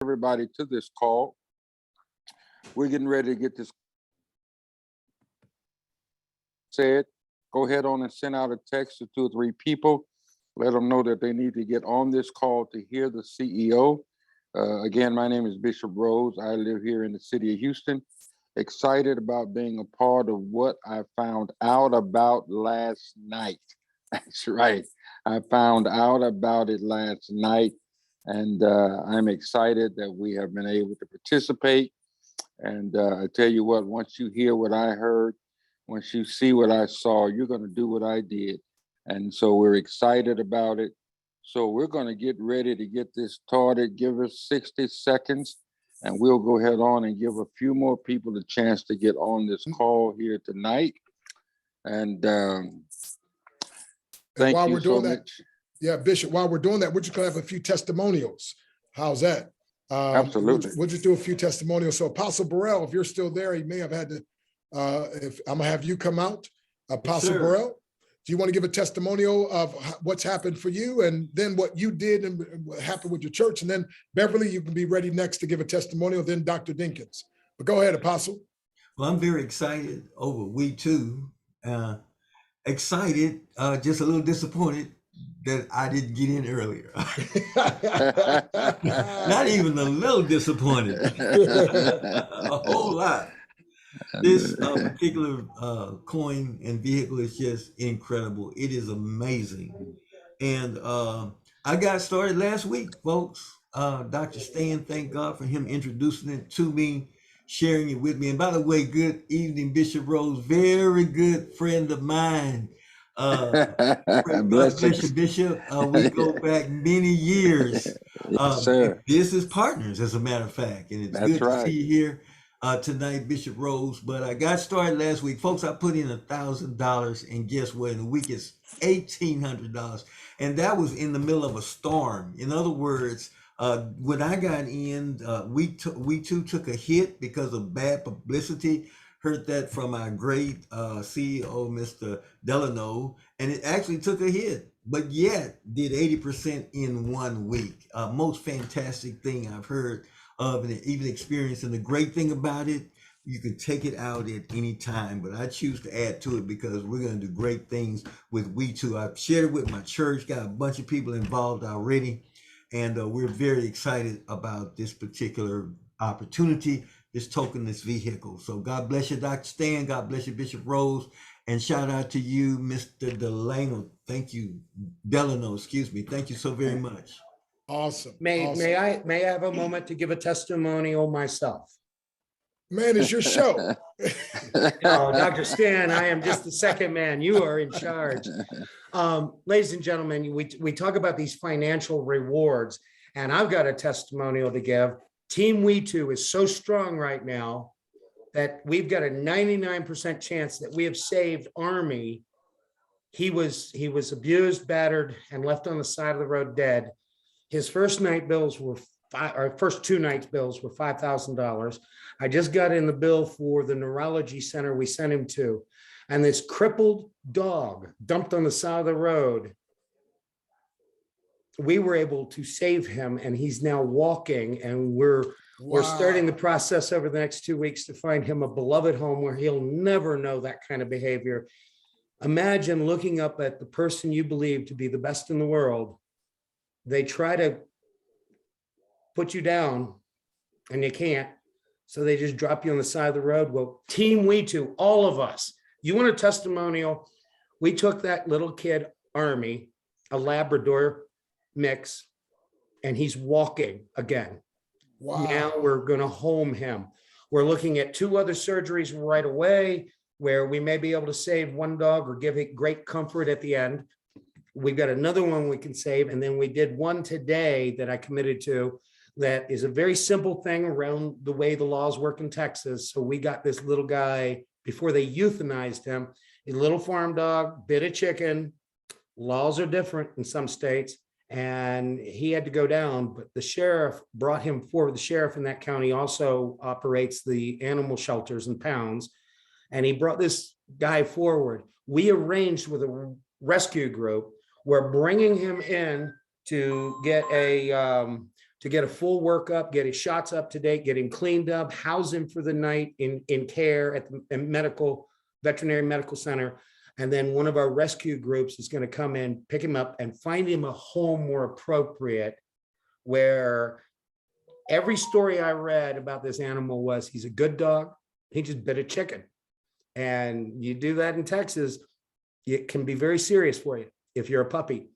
everybody to this call. We're getting ready to get this said. Go ahead on and send out a text to 2 or 3 people. Let them know that they need to get on this call to hear the CEO. Again, my name is Bishop Rose. I live here in the city of Houston. Excited about being a part of what I found out about last night. That's right. I found out about it last night, and I'm excited that we have been able to participate. And I tell you what, once you hear what I heard, once you see what I saw, you're going to do what I did. And so we're excited about it. So we're going to get ready to get this started. Give us 60 seconds, and we'll go ahead on and give a few more people a chance to get on this call here tonight. And thank you so much. Yeah, Bishop, while we're doing that, we're just going to have a few testimonials. How's that? Absolutely. We'll just do a few testimonials. So Apostle Burrell, if you're still there, he may have had to, if I'm gonna have you come out. Apostle Burrell, do you want to give a testimonial of what's happened for you and then what you did and what happened with your church? And then Beverly, you can be ready next to give a testimonial, then Dr. Dinkins. But go ahead, Apostle. Well, I'm very excited over week 2. Excited, just a little disappointed that I didn't get in earlier. Not even a little disappointed. A whole lot. This particular coin and vehicle is just incredible. It is amazing. And I got started last week, folks. Dr. Stan, thank God for him introducing it to me, sharing it with me. And by the way, good evening, Bishop Rose, very good friend of mine. Bless you, Bishop. We go back many years. Yes, sir. Business partners, as a matter of fact. And it's good to see you here tonight, Bishop Rose. But I got started last week. Folks, I put in $1,000, and guess what? In a week, it's $1,800. And that was in the middle of a storm. In other words, when I got in, we too took a hit because of bad publicity. Heard that from our great CEO, Mr. Delano, and it actually took a hit, but yet did 80% in 1 week. Most fantastic thing I've heard of and even experienced. And the great thing about it, you can take it out at any time, but I choose to add to it because we're going to do great things with We Too. I've shared it with my church, got a bunch of people involved already, and we're very excited about this particular opportunity, this token, this vehicle. So God bless you, Dr. Stan. God bless you, Bishop Rose. And shout out to you, Mr. Delano. Thank you. Delano, excuse me. Thank you so very much. Awesome. May I have a moment to give a testimonial myself? Man, it's your show. No, Dr. Stan, I am just the second man. You are in charge. Ladies and gentlemen, we talk about these financial rewards, and I've got a testimonial to give. Team We Too is so strong right now that we've got a 99% chance that we have saved Army. He was abused, battered, and left on the side of the road dead. His first night bills were first 2 nights bills were $5,000. I just got in the bill for the neurology center we sent him to, and this crippled dog dumped on the side of the road. We were able to save him, and he's now walking, and we're starting the process over the next 2 weeks to find him a beloved home where he'll never know that kind of behavior. Imagine looking up at the person you believe to be the best in the world. They try to put you down and you can't. So they just drop you on the side of the road. Well, Team We Too, all of us, you want a testimonial? We took that little kid, Army, a Labrador mix, and he's walking again. Wow. Now we're going to home him. We're looking at 2 other surgeries right away where we may be able to save one dog or give it great comfort at the end. We've got another one we can save. And then we did one today that I committed to that is a very simple thing around the way the laws work in Texas. So we got this little guy before they euthanized him, a little farm dog, bit of chicken. Laws are different in some states. And he had to go down, but the sheriff brought him forward. The sheriff in that county also operates the animal shelters in pounds. And he brought this guy forward. We arranged with a rescue group. We're bringing him in to get a to get a full workup, get his shots up to date, get him cleaned up, house him for the night in care at the veterinary medical center. And then one of our rescue groups is going to come in, pick him up, and find him a home more appropriate, where every story I read about this animal was he's a good dog. He just bit a chicken. And you do that in Texas, it can be very serious for you if you're a puppy.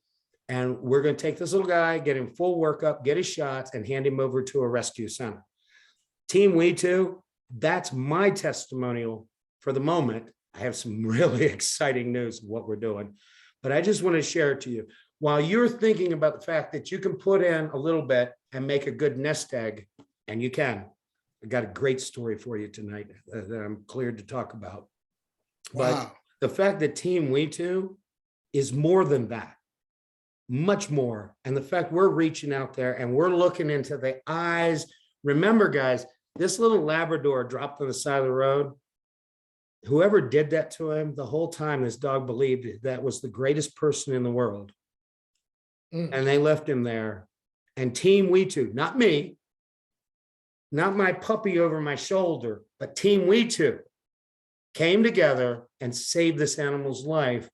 And we're going to take this little guy, get him full workup, get his shots, and hand him over to a rescue center. Team We Too, that's my testimonial for the moment. I have some really exciting news of what we're doing, but I just want to share it to you. While you're thinking about the fact that you can put in a little bit and make a good nest egg, and you can, I got a great story for you tonight that I'm cleared to talk about. Wow. But the fact that Team We Too is more than that, much more. And the fact we're reaching out there and we're looking into the eyes. Remember, guys, this little Labrador dropped on the side of the road. Whoever did that to him, the whole time this dog believed that was the greatest person in the world. And they left him there. And Team We Too, not me, not my puppy over my shoulder, but Team We Too came together and saved this animal's life.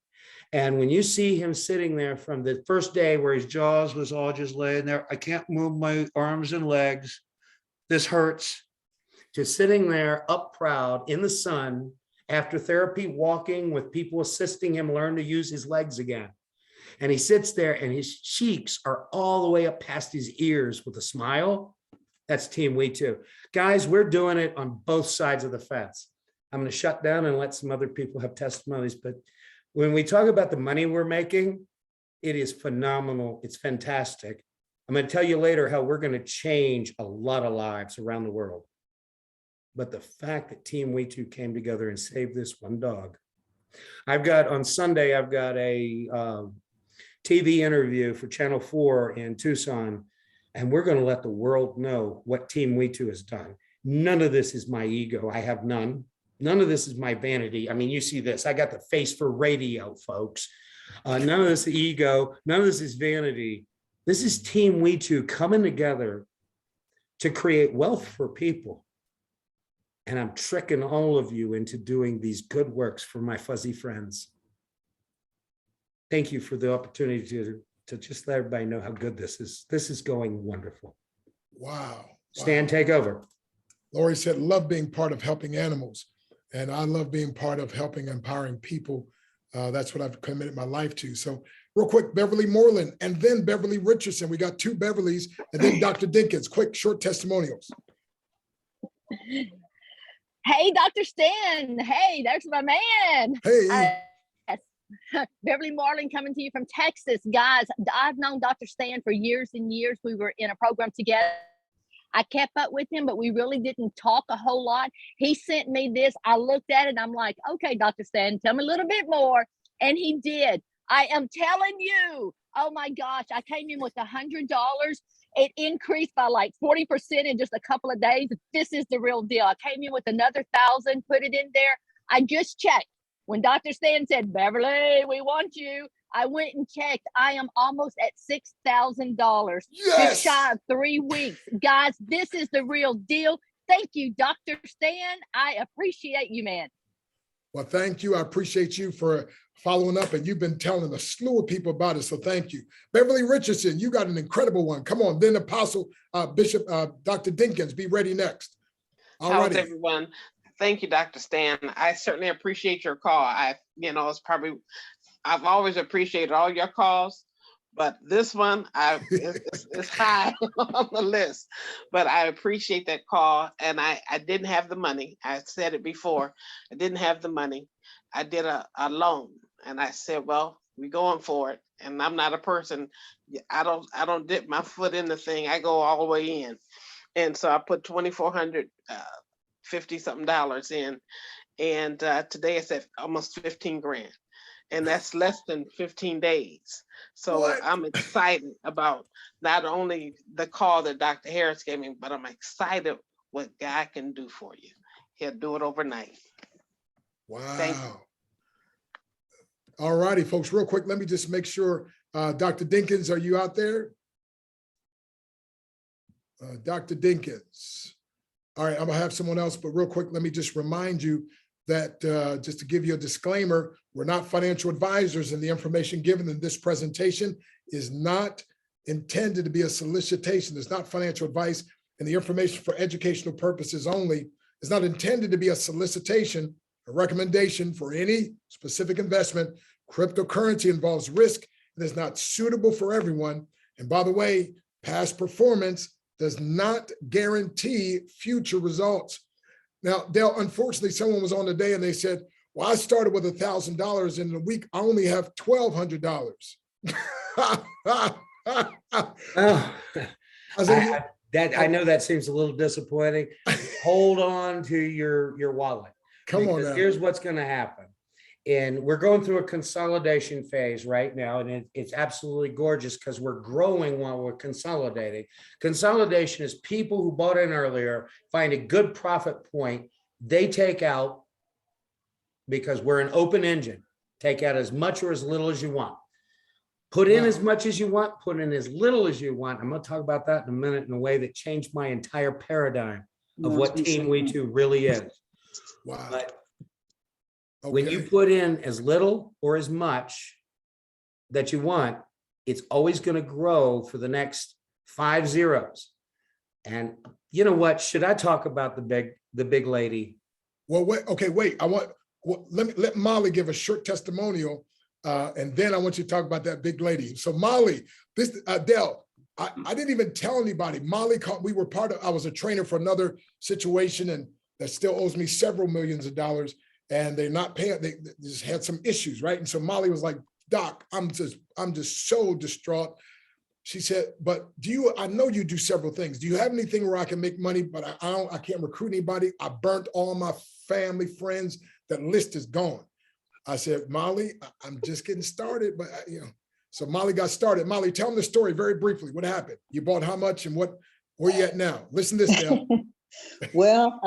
And when you see him sitting there from the first day where his jaws was all just laying there, I can't move my arms and legs, this hurts, to sitting there up proud in the sun after therapy, walking with people assisting him learn to use his legs again. And he sits there and his cheeks are all the way up past his ears with a smile. That's Team We Too. Guys, we're doing it on both sides of the fence. I'm going to shut down and let some other people have testimonies. But when we talk about the money we're making, it is phenomenal. It's fantastic. I'm going to tell you later how we're going to change a lot of lives around the world. But the fact that Team We Too came together and saved this one dog. On Sunday, I've got a TV interview for Channel 4 in Tucson, and we're going to let the world know what Team We Too has done. None of this is my ego. I have none. None of this is my vanity. I mean, you see this. I got the face for radio, folks. None of this is ego. None of this is vanity. This is Team We Too coming together to create wealth for people. And I'm tricking all of you into doing these good works for my fuzzy friends. Thank you for the opportunity to just let everybody know how good this is. This is going wonderful. Wow. Stan, take over. Lori said, love being part of helping animals. And I love being part of helping, empowering people. That's what I've committed my life to. So real quick, Beverly Moreland, and then Beverly Richardson. We got two Beverlys, and then Dr. Dinkins. Quick, short testimonials. Hey, Dr. Stan. Hey, there's my man. Hey. Yes. Beverly Marlin coming to you from Texas. Guys, I've known Dr. Stan for years and years. We were in a program together. I kept up with him, but we really didn't talk a whole lot. He sent me this. I looked at it and I'm like, okay, Dr. Stan, tell me a little bit more. And he did. I am telling you, oh my gosh, I came in with $100. It increased by like 40% in just a couple of days. This is the real deal. I came in with another 1,000, put it in there. I just checked. When Dr. Stan said, Beverly, we want you, I went and checked. I am almost at $6,000. Yes. Just shy of 3 weeks. Guys, this is the real deal. Thank you, Dr. Stan. I appreciate you, man. Well, thank you. I appreciate you for following up, and you've been telling a slew of people about it, so thank you. Beverly Richardson, you got an incredible one. Come on, then Apostle Bishop Dr. Dinkins, be ready next. All How's righty. everyone? Thank you, Dr. Stan. I certainly appreciate your call. I've always appreciated all your calls, but this one it's high on the list. But I appreciate that call, and I didn't have the money. I said it before. I didn't have the money. I did a loan, and I said, well, we're going for it. And I'm not a person. I don't dip my foot in the thing. I go all the way in. And so I put $2,450 something in, and today it's at almost 15 grand. And that's less than 15 days. So What? I'm excited about not only the call that Dr. Harris gave me, but I'm excited what God can do for you. He'll do it overnight. Thank you. Wow. All righty, folks, real quick, let me just make sure, Dr. Dinkins, are you out there? Dr. Dinkins. All right, I'm gonna have someone else, but real quick, let me just remind you that just to give you a disclaimer, we're not financial advisors, and the information given in this presentation is not intended to be a solicitation. It's not financial advice, and the information for educational purposes only is not intended to be a solicitation, a recommendation for any specific investment. Cryptocurrency involves risk and is not suitable for everyone. And by the way, past performance does not guarantee future results. Now, Dale, unfortunately, someone was on today and they said, well, I started with $1,000 in a week. I only have $1,200. I know that seems a little disappointing. Hold on to your wallet. Come on now. Here's what's going to happen. And we're going through a consolidation phase right now, and it's absolutely gorgeous because we're growing while we're consolidating. Consolidation is people who bought in earlier, find a good profit point, they take out, because we're an open engine, take out as much or as little as you want. Put in as much as you want, put in as little as you want. I'm going to talk about that in a minute in a way that changed my entire paradigm of what Team We2 really is. Wow. But when you put in as little or as much that you want, it's always going to grow for the next 5 zeros. And you know what? Should I talk about the big lady? Well, wait. Let Molly give a short testimonial, and then I want you to talk about that big lady. So Molly, Dell, I didn't even tell anybody. Molly called. I was a trainer for another situation, and that still owes me several millions of dollars. And they're not paying, they just had some issues, right? And so Molly was like, Doc, I'm just so distraught. She said, but I know you do several things. Do you have anything where I can make money, but I can't recruit anybody? I burnt all my family, friends, that list is gone. I said, Molly, I'm just getting started, but so Molly got started. Molly, tell them the story very briefly. What happened? You bought how much and where you at now? Listen to this, Dale. Well,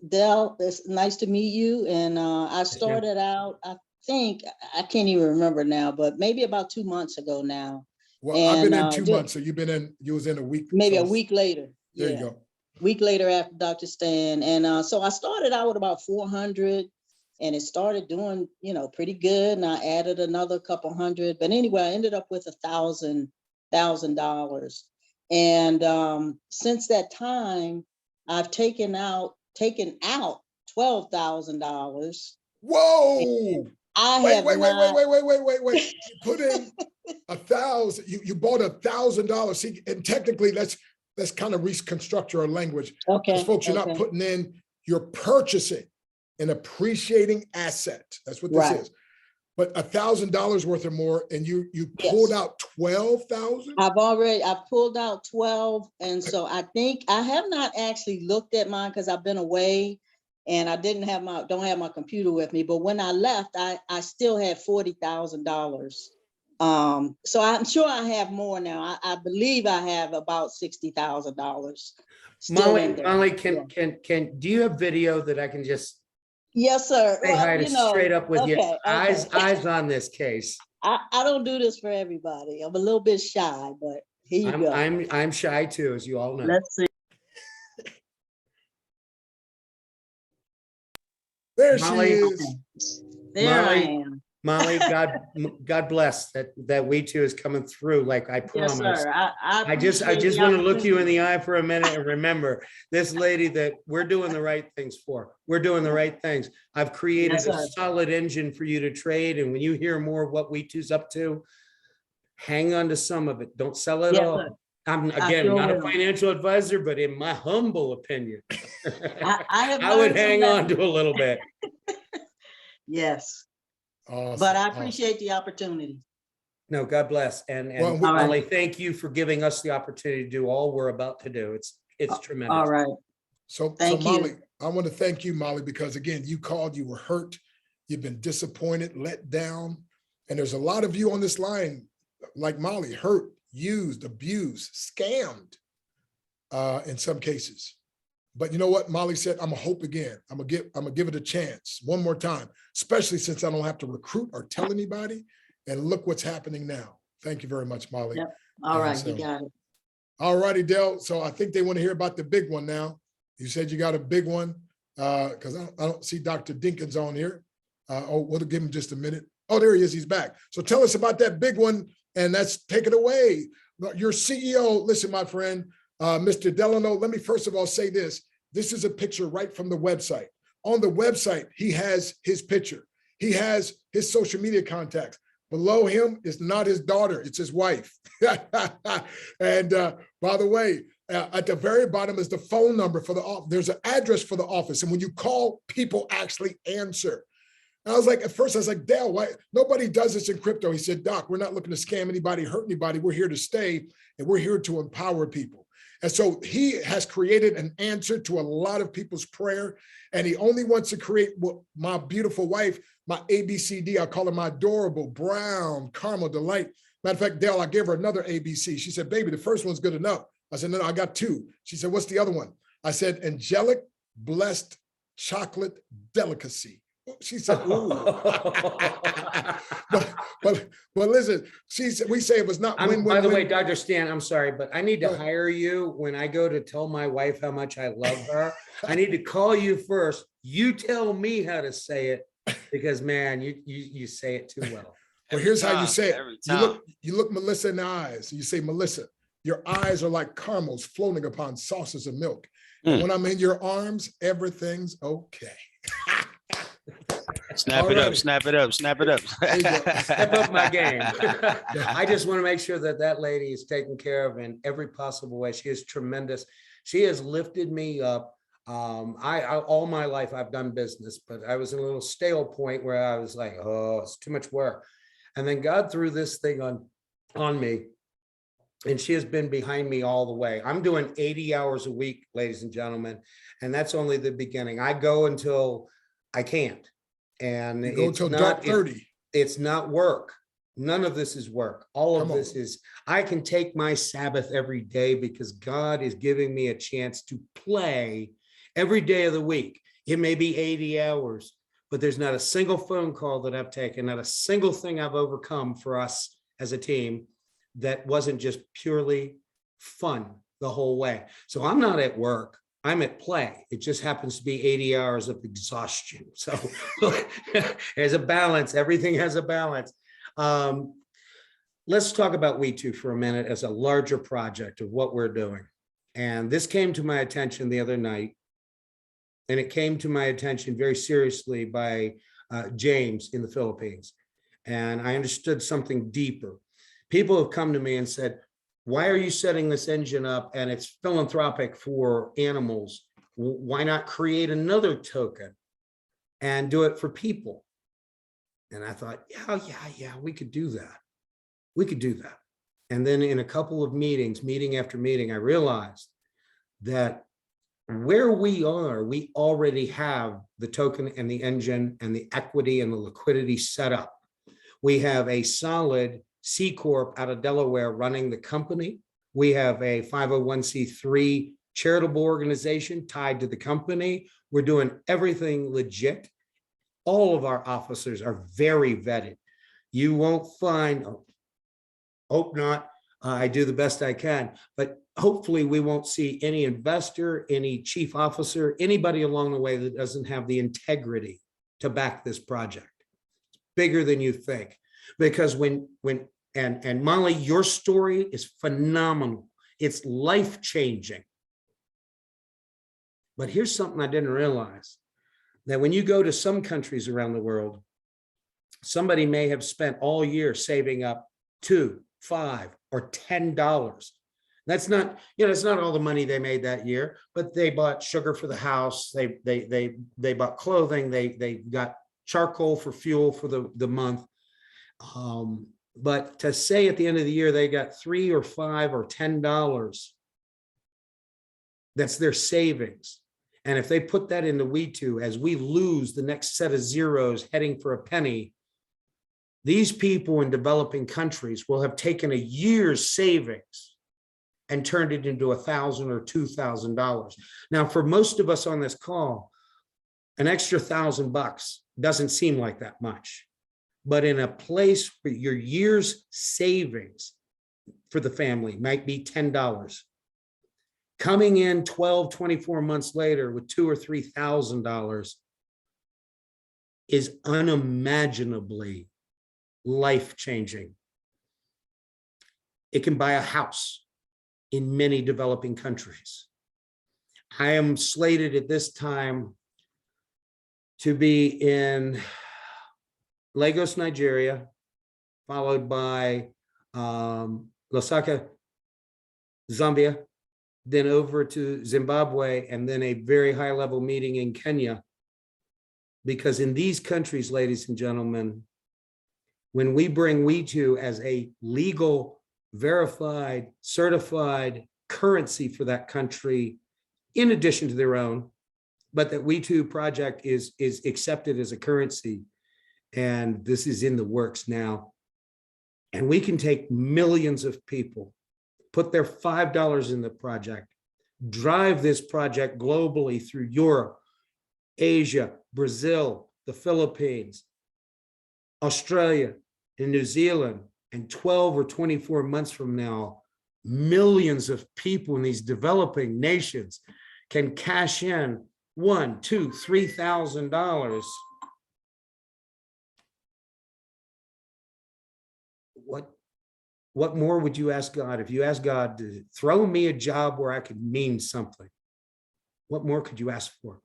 Dell, it's nice to meet you. And I started out, I think, I can't even remember now, but maybe about 2 months ago now. Well, I've been in 2 months, so you was in a week. Maybe a week later. There you go. Week later after Dr. Stan. And so I started out with about 400 and it started doing, pretty good. And I added another couple hundred. But anyway, I ended up with $1,000. And since that time, I've taken out $12,000. Whoa! Wait. You put in 1,000. You bought $1,000. See, and technically, let's kind of reconstruct your language. Okay. Because folks, you're not putting in. You're purchasing an appreciating asset. That's what this is. But $1,000 worth or more, and you pulled out 12,000. I've pulled out 12, and so I think I have not actually looked at mine because I've been away, and I don't have my computer with me. But when I left, I still had $40,000. So I'm sure I have more now. I believe I have about $60,000. Molly, do you have video that I can just? Yes, sir. Say hi to straight up with you. Eyes on this case. I don't do this for everybody. I'm a little bit shy, but here you go. I'm shy too, as you all know. Let's see. There Molly, she is. There I am. Molly, God bless that We2 is coming through like I promised. Yes, sir. I just want to look you in the eye for a minute and remember this lady that we're doing the right things for. We're doing the right things. I've created a solid engine for you to trade. And when you hear more of what We2's up to, hang on to some of it. Don't sell it all. Sir. I'm not a financial advisor, but in my humble opinion, I would hang on to a little bit. Yes. Awesome. But I appreciate the opportunity. No, God bless. And Molly, thank you for giving us the opportunity to do all we're about to do. It's tremendous. All right. So Molly, I want to thank you, Molly, because again, you called, you were hurt, you've been disappointed, let down. And there's a lot of you on this line, like Molly, hurt, used, abused, scammed in some cases. But you know what? Molly said, I'm gonna hope again. I'm gonna give it a chance one more time, especially since I don't have to recruit or tell anybody. And look what's happening now. Thank you very much, Molly. Yep. All right, you got it. All righty, Dale. So I think they want to hear about the big one now. You said you got a big one because I don't see Dr. Dinkins on here. We'll give him just a minute. Oh, there he is. He's back. So tell us about that big one, and let's take it away. Your CEO, listen, my friend, Mr. Delano, let me first of all say this. This is a picture right from the website. On the website, he has his picture. He has his social media contacts. Below him is not his daughter, it's his wife. And by the way, at the very bottom is the phone number for the office. There's an address for the office. And when you call, people actually answer. And I was like, at first I was like, Dale, why? Nobody does this in crypto. He said, Doc, we're not looking to scam anybody, hurt anybody. We're here to stay, and we're here to empower people. And so he has created an answer to a lot of people's prayer. And he only wants to create what my beautiful wife, my ABCD, I call her my adorable brown caramel delight. Matter of fact, Dale, I gave her another ABC. She said, baby, the first one's good enough. I said, no, I got two. She said, what's the other one? I said, angelic blessed chocolate delicacy. She said, ooh. but listen, we say it was not win-win. By the way, Dr. Stan, I'm sorry, but I need to hire you when I go to tell my wife how much I love her. I need to call you first. You tell me how to say it because, man, you say it too well. Well, here's how you say it. You look Melissa in the eyes. You say, Melissa, your eyes are like caramels floating upon saucers of milk. And when I'm in your arms, everything's okay. Snap it up, snap it up, snap it up. Step up my game. I just want to make sure that that lady is taken care of in every possible way. She is tremendous. She has lifted me up. All my life I've done business, but I was in a little stale point where I was like, oh, it's too much work. And then God threw this thing on me, and she has been behind me all the way. I'm doing 80 hours a week, ladies and gentlemen, and that's only the beginning. I go until I can't. And you go till dark 30. It's not work. None of this is work. All of this is, I can take my Sabbath every day because God is giving me a chance to play every day of the week. It may be 80 hours, but there's not a single phone call that I've taken, not a single thing I've overcome for us as a team that wasn't just purely fun the whole way. So I'm not at work. I'm at play. It just happens to be 80 hours of exhaustion. So there's a balance. Everything has a balance. Let's talk about We2 for a minute as a larger project of what we're doing. And this came to my attention the other night. And it came to my attention very seriously by James in the Philippines. And I understood something deeper. People have come to me and said, why are you setting this engine up and it's philanthropic for animals? Why not create another token and do it for people? And I thought, yeah, we could do that. We could do that. And then in a couple of meetings, meeting after meeting, I realized that where we are, we already have the token and the engine and the equity and the liquidity set up. We have a solid C Corp out of Delaware running the company. We have a 501c3 charitable organization tied to the company. We're doing everything legit. All of our officers are very vetted. You won't find, hope not, I do the best I can, but hopefully we won't see any investor, any chief officer, anybody along the way that doesn't have the integrity to back this project. It's bigger than you think. Because and Molly, your story is phenomenal. It's life-changing. But here's something I didn't realize, that when you go to some countries around the world, somebody may have spent all year saving up $2, $5, or $10. That's not, it's not all the money they made that year, but they bought sugar for the house. They bought clothing. They got charcoal for fuel for the month. But to say at the end of the year, they got $3 or $5 or $10, that's their savings. And if they put that into We2, as we lose the next set of zeros heading for a penny, these people in developing countries will have taken a year's savings and turned it into $1,000 or $2,000. Now, for most of us on this call, an extra $1,000 doesn't seem like that much. But in a place where your year's savings for the family might be $10, Coming in 12, 24 months later with $2,000 or $3,000 is unimaginably life-changing. It can buy a house in many developing countries. I am slated at this time to be in Lagos, Nigeria, followed by Lusaka, Zambia, then over to Zimbabwe, and then a very high-level meeting in Kenya. Because in these countries, ladies and gentlemen, when we bring We2 as a legal, verified, certified currency for that country, in addition to their own, but that We2 project is accepted as a currency, and this is in the works now. And we can take millions of people, put their $5 in the project, drive this project globally through Europe, Asia, Brazil, the Philippines, Australia, and New Zealand, and 12 or 24 months from now, millions of people in these developing nations can cash in $1,000, $2,000, $3,000. What more would you ask God? If you ask God to throw me a job where I could mean something, what more could you ask for?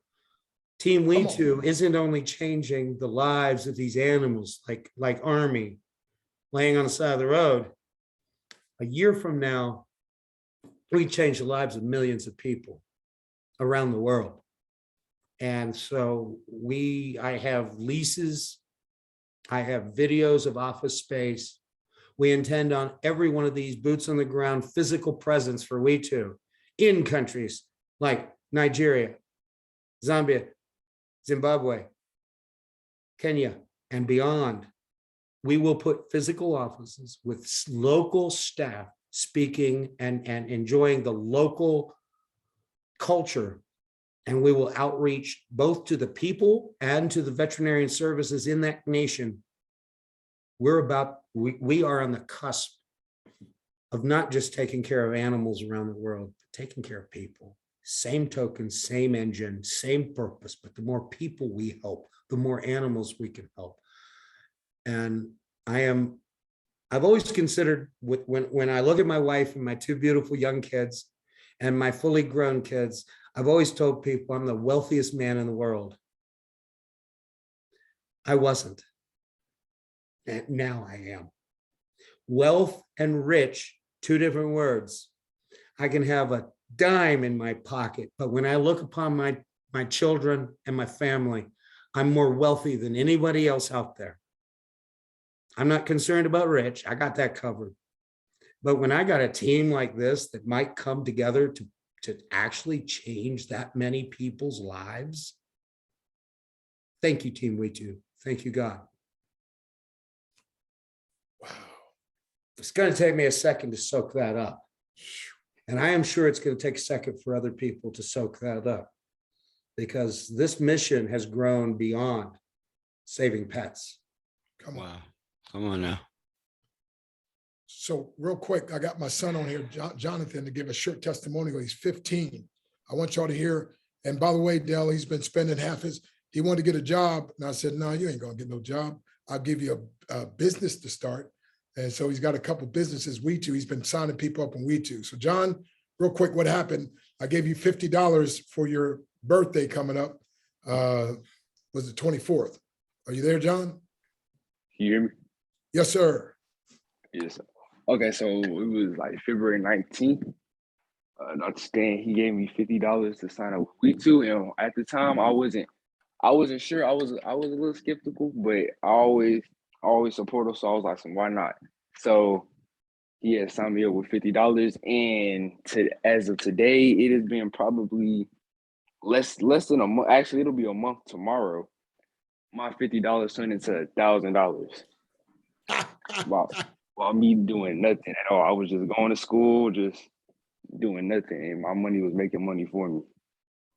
Team We2 isn't only changing the lives of these animals like Army laying on the side of the road. A year from now, we change the lives of millions of people around the world. And so I have leases, I have videos of office space. We intend on every one of these boots on the ground physical presence for We2 in countries like Nigeria, Zambia, Zimbabwe, Kenya, and beyond. We will put physical offices with local staff speaking and enjoying the local culture. And we will outreach both to the people and to the veterinarian services in that nation. We are on the cusp of not just taking care of animals around the world, but taking care of people. Same token, same engine, same purpose, but the more people we help, the more animals we can help. And I've always considered, when I look at my wife and my two beautiful young kids and my fully grown kids, I've always told people I'm the wealthiest man in the world. I wasn't. And now I am. Wealth and rich, two different words. I can have a dime in my pocket, but when I look upon my children and my family, I'm more wealthy than anybody else out there. I'm not concerned about rich. I got that covered. But when I got a team like this that might come together to actually change that many people's lives, thank you, Team We2. Thank you, God. Wow. It's going to take me a second to soak that up. And I am sure it's going to take a second for other people to soak that up, because this mission has grown beyond saving pets. Come on. Wow. Come on now. So real quick, I got my son on here, Jonathan, to give a short testimonial. He's 15. I want y'all to hear. And by the way, Dell, he's been spending he wanted to get a job. And I said, no, you ain't going to get no job. I'll give you a business to start. And so he's got a couple businesses, We2. He's been signing people up on We2. So John, real quick, what happened? I gave you $50 for your birthday coming up. Was the 24th. Are you there, John? Can you hear me? Yes, sir. Yes. Okay, so it was like February 19th. Dr. Stan, he gave me $50 to sign up with We2. And at the time, I wasn't sure. I was a little skeptical, but I always support him. So I was like, why not? So he had signed me up with $50. And as of today, it has been probably less than a month. Actually, it'll be a month tomorrow. My $50 turned into $1,000. While me doing nothing at all. I was just going to school, just doing nothing, and my money was making money for me.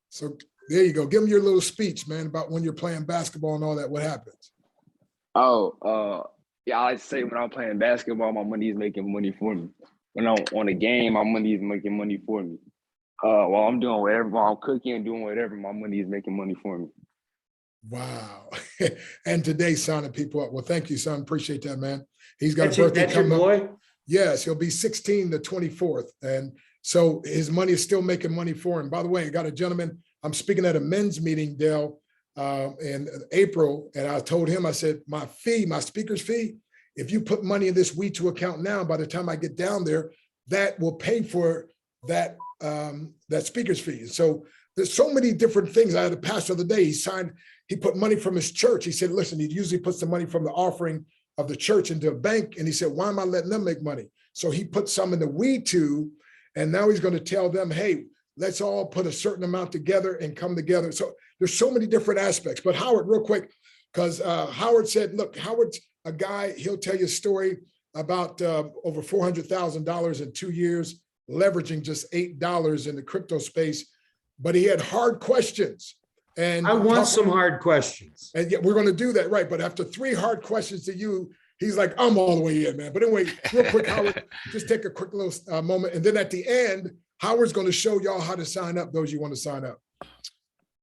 So there you go. Give them your little speech, man, about when you're playing basketball and all that. What happens? Yeah, I like to say when I'm playing basketball, my money is making money for me. When I'm on a game, my money is making money for me. While I'm doing whatever, while I'm cooking and doing whatever, my money is making money for me. Wow. And today signing people up. Well, thank you, son. Appreciate that, man. He's got That's a birthday that's your coming up. boy? Yes, he'll be 16 the 24th. And so his money is still making money for him. By the way, I got a gentleman, I'm speaking at a men's meeting, Dell, in April. And I told him, I said, my fee, my speaker's fee, if you put money in this We2 account now, by the time I get down there, that will pay for that, that speaker's fee. So there's so many different things. I had a pastor the other day, he put money from his church. He said, listen, he usually puts the money from the offering of the church into a bank. And he said, why am I letting them make money? So he put some in the We2, and now he's going to tell them, hey, let's all put a certain amount together and come together. So there's so many different aspects. But Howard, real quick, because Howard said, look, Howard's a guy, he'll tell you a story about over $400,000 in 2 years, leveraging just $8 in the crypto space. But he had hard questions. And I want some hard questions. And yet we're going to do that, right? But after 3 hard questions to you, he's like, I'm all the way in, man. But anyway, real quick, Howard, just take a quick little moment. And then at the end, Howard's going to show y'all how to sign up, those you want to sign up.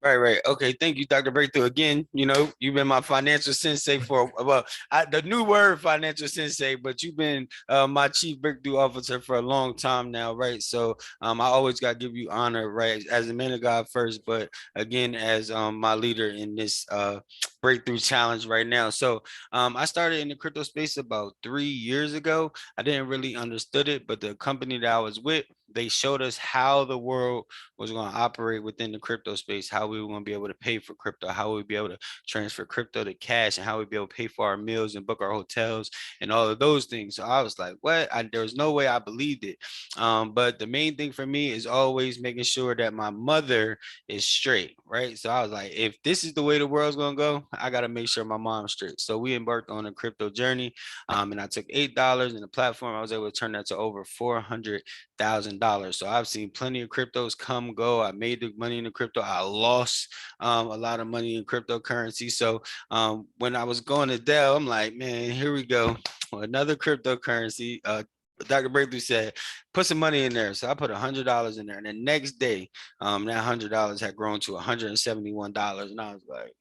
Right. Okay. Thank you, Dr. Breakthrough. Again, you know, you've been my financial sensei for, well, the new word financial sensei, but you've been my chief breakthrough officer for a long time now, right? So I always got to give you honor, right, as a man of God first, but again, as my leader in this breakthrough challenge right now. So I started in the crypto space about 3 years ago. I didn't really understood it, but the company that I was with, they showed us how the world was going to operate within the crypto space, how we were going to be able to pay for crypto, how we'd be able to transfer crypto to cash, and how we'd be able to pay for our meals and book our hotels and all of those things. So I was like, what? There was no way I believed it. But the main thing for me is always making sure that my mother is straight, right? So I was like, if this is the way the world's going to go, I got to make sure my mom's straight. So we embarked on a crypto journey, and I took $8 in the platform. I was able to turn that to over $400,000. So I've seen plenty of cryptos come, go. I made the money in the crypto. I lost a lot of money in cryptocurrency. So when I was going to Dell, I'm like, man, here we go. Another cryptocurrency. Dr. Breakthrough said, put some money in there. So I put $100 in there. And the next day, that $100 had grown to $171. And I was like,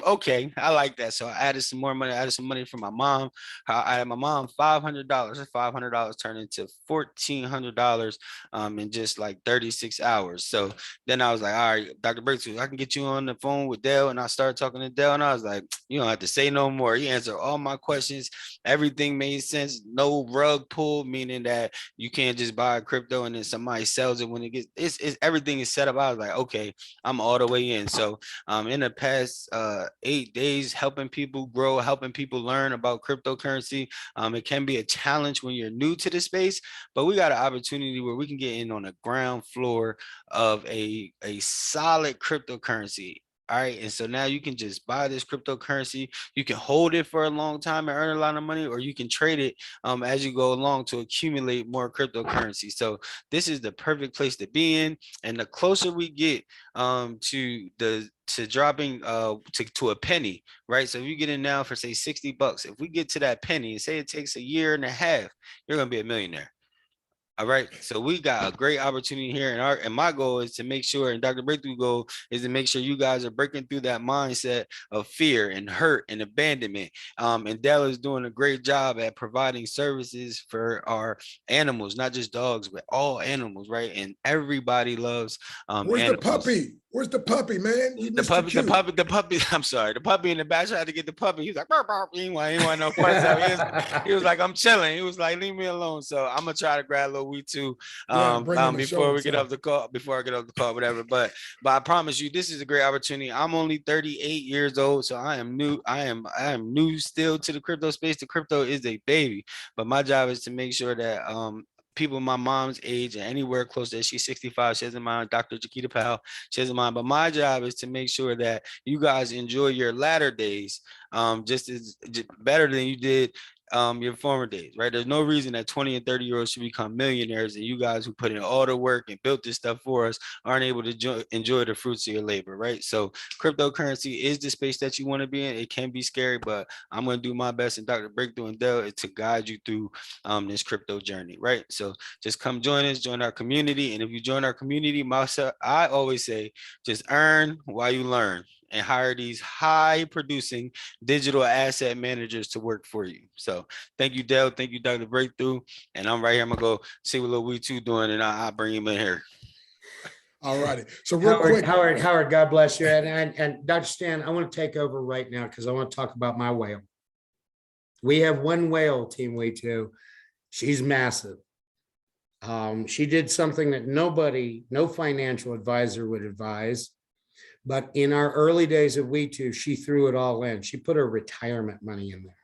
okay, I like that. So I added some more money. I added some money from my mom. I had my mom $500. $500 turned into $1,400 in just like 36 hours. So then I was like, all right, Dr. Breakthrough, I can get you on the phone with Dell. And I started talking to Dell, and I was like, you don't have to say no more. He answered all my questions. Everything made sense. No rug pull, meaning that you can't just buy a crypto and then somebody sells it when it gets, it's everything is set up. I was like, okay, I'm all the way in. So in the past 8 days, helping people grow, helping people learn about cryptocurrency. It can be a challenge when you're new to the space, but we got an opportunity where we can get in on the ground floor of a solid cryptocurrency. All right. And so now you can just buy this cryptocurrency. You can hold it for a long time and earn a lot of money, or you can trade it as you go along to accumulate more cryptocurrency. So this is the perfect place to be in. And the closer we get to dropping to a penny, right? So if you get in now for say $60, if we get to that penny and say it takes a year and a half, you're gonna be a millionaire. All right. So we got a great opportunity here. And my goal is to make sure, and Dr. Breakthrough goal is to make sure you guys are breaking through that mindset of fear and hurt and abandonment. And Dell is doing a great job at providing services for our animals, not just dogs, but all animals, right? And everybody loves Where's animals. the puppy? Where's the puppy, man? The puppy. I'm sorry. The puppy in the back. I had to get the puppy. He's like, burp, burp. He want no fun. So he was like, I'm chilling. He was like, leave me alone. So I'm gonna try to grab a little We2 before we get off the call. Before I get off the call, whatever. But I promise you, this is a great opportunity. I'm only 38 years old, so I am new. I am new still to the crypto space. The crypto is a baby, but my job is to make sure that people my mom's age and anywhere close to, she's 65, she doesn't mind, Dr. Chiquita Powell, she doesn't mind. But my job is to make sure that you guys enjoy your latter days just better than you did your former days, right? There's no reason that 20 and 30-year-olds should become millionaires, and you guys who put in all the work and built this stuff for us aren't able to enjoy the fruits of your labor, right? So cryptocurrency is the space that you want to be in. It can be scary, but I'm going to do my best, and Dr. Breakthrough and Dell, to guide you through this crypto journey, right? So just come join us, join our community. And if you join our community, myself, I always say, just earn while you learn, and hire these high producing digital asset managers to work for you. So thank you, Dell. Thank you, Dr. Breakthrough. And I'm right here. I'm gonna go see what little We2 doing, and I'll bring him in here. All righty. So real quick, Howard, God bless you. And Dr. Stan, I want to take over right now because I want to talk about my whale. We have one whale, Team We2. She's massive. She did something that no financial advisor would advise. But in our early days of We2, she threw it all in. She put her retirement money in there.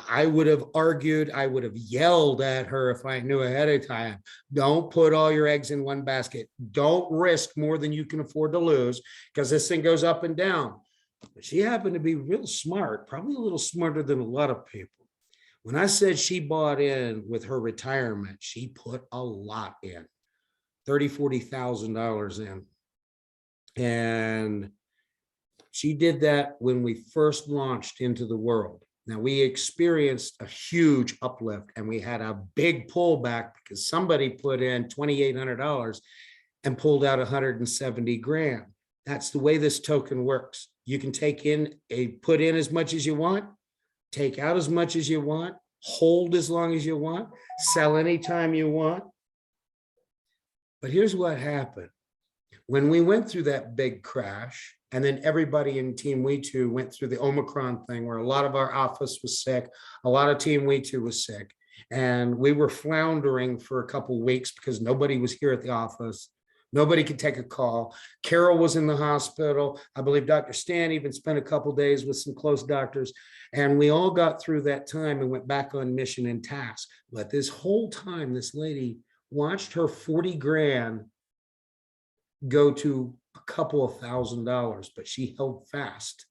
I would have argued, I would have yelled at her if I knew ahead of time, don't put all your eggs in one basket. Don't risk more than you can afford to lose, because this thing goes up and down. But she happened to be real smart, probably a little smarter than a lot of people. When I said she bought in with her retirement, she put a lot in, $30,000, $40,000 in. And she did that when we first launched into the world. Now, we experienced a huge uplift, and we had a big pullback because somebody put in $2,800 and pulled out 170 grand. That's the way this token works. You can put in as much as you want, take out as much as you want, hold as long as you want, sell anytime you want. But here's what happened. When we went through that big crash, and then everybody in Team We2 went through the Omicron thing, where a lot of our office was sick, a lot of Team We2 was sick, and we were floundering for a couple of weeks because nobody was here at the office. Nobody could take a call. Carol was in the hospital. I believe Dr. Stan even spent a couple of days with some close doctors, and we all got through that time and went back on mission and task. But this whole time, this lady watched her 40 grand go to a couple of $1,000s, but she held fast.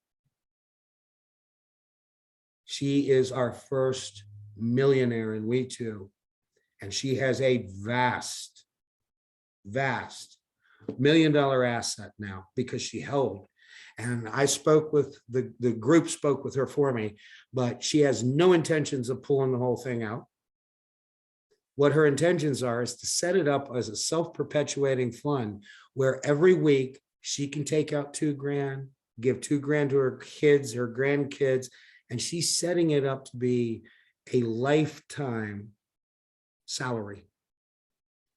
She is our first millionaire in We2, and she has a vast $1 million asset now because she held. And I spoke with the group spoke with her for me, but she has no intentions of pulling the whole thing out. What her intentions are is to set it up as a self-perpetuating fund where every week she can take out 2 grand, give 2 grand to her kids, her grandkids, and she's setting it up to be a lifetime salary.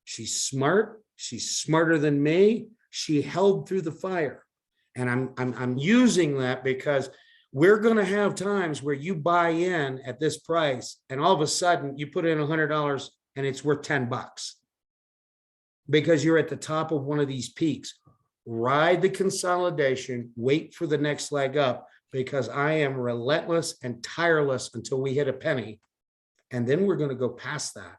She's smart. She's smarter than me. She held through the fire. And I'm using that because we're going to have times where you buy in at this price and all of a sudden you put in $100 and it's worth $10 because you're at the top of one of these peaks. Ride the consolidation, wait for the next leg up, because I am relentless and tireless until we hit a penny. And then we're going to go past that.